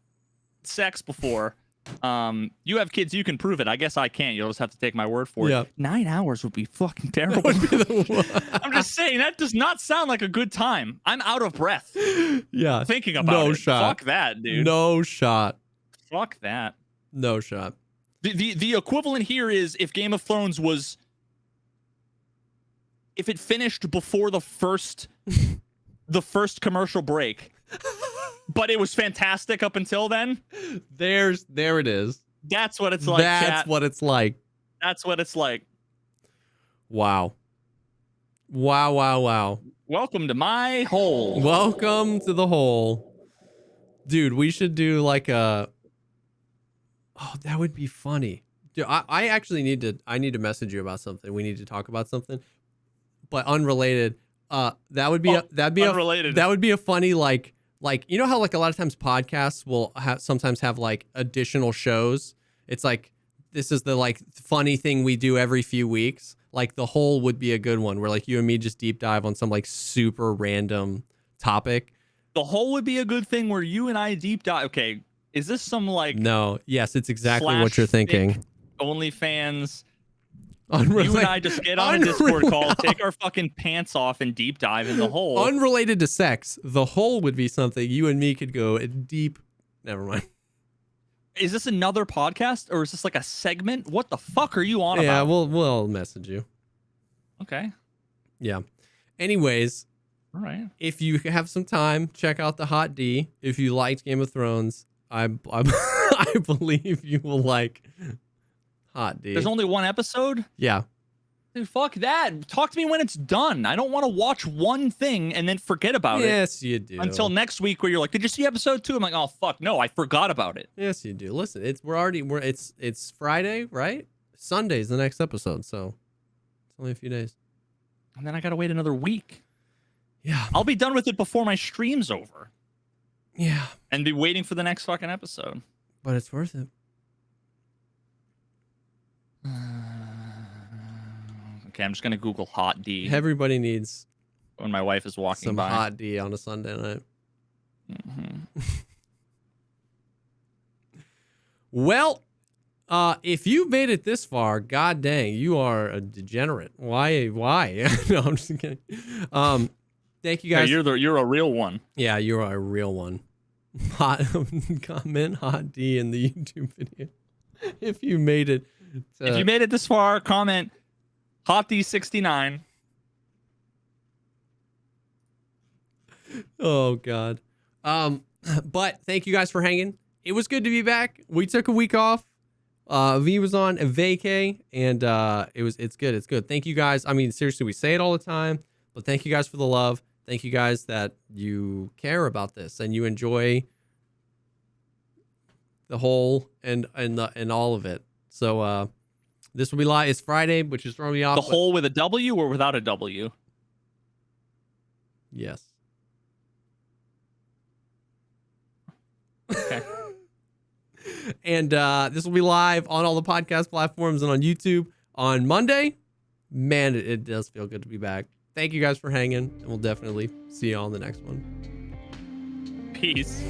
sex before. You have kids, you can prove it. I guess I can't. You'll just have to take my word for it. 9 hours would be fucking terrible. I'm just saying that does not sound like a good time. I'm out of breath. Yeah. Thinking about it. No shot. Fuck that, dude. No shot. Fuck that. No shot. The equivalent here is if Game of Thrones was, if it finished before the first commercial break, but it was fantastic up until then. There it is. That's what it's like. That's what it's like. That's what it's like. Wow. Wow. Welcome to my hole. Welcome to the hole. Dude, we should do like a... Oh, that would be funny. Dude, I actually need to message you about something. We need to talk about something, but unrelated. That would be unrelated. That would be a funny like you know how like a lot of times podcasts will sometimes have like additional shows. It's like this is the like funny thing we do every few weeks. Like the whole would be a good one where like you and me just deep dive on some like super random topic. The whole would be a good thing where you and I deep dive. Okay. Is this some like... No. Yes, it's exactly what you're thinking. OnlyFans. You Unrelated. and I just get on a Discord call, take our fucking pants off, and deep dive in the hole. Unrelated to sex, the hole would be something you and me could go deep. Never mind. Is this another podcast, or is this like a segment? What the fuck are you on about? Yeah, we'll message you. Okay. Yeah. Anyways, all right. If you have some time, check out the Hot D. If you liked Game of Thrones, I believe you will like Hot D. There's only one episode? Yeah. Dude, fuck that. Talk to me when it's done. I don't want to watch one thing and then forget about it. Yes, you do. Until next week where you're like, did you see episode 2? I'm like, oh, fuck, no, I forgot about it. Yes, you do. Listen, it's Friday, right? Sunday's the next episode, so it's only a few days. And then I gotta wait another week. Yeah. I'll be done with it before my stream's over. Yeah. And be waiting for the next fucking episode. But it's worth it. Okay, I'm just gonna Google hot D Everybody needs when my wife is walking some by. hot D on a Sunday night. Mm-hmm. Well, if you made it this far, god dang, you are a degenerate. Why? No, I'm just kidding. Thank you guys. Yeah, you're a real one. Yeah, you're a real one. Comment hot D in the YouTube video if you made it. If you made it this far, comment hot D69. Oh God. But thank you guys for hanging. It was good to be back. We took a week off. V was on a vacay, and it's good. It's good. Thank you guys. I mean, seriously, we say it all the time, but thank you guys for the love. Thank you guys that you care about this and you enjoy the whole and all of it. So this will be live. It's Friday, which is throwing me off. The whole with a W or without a W? Yes. Okay. And this will be live on all the podcast platforms and on YouTube on Monday. Man, it does feel good to be back. Thank you guys for hanging, and we'll definitely see you all in the next one. Peace.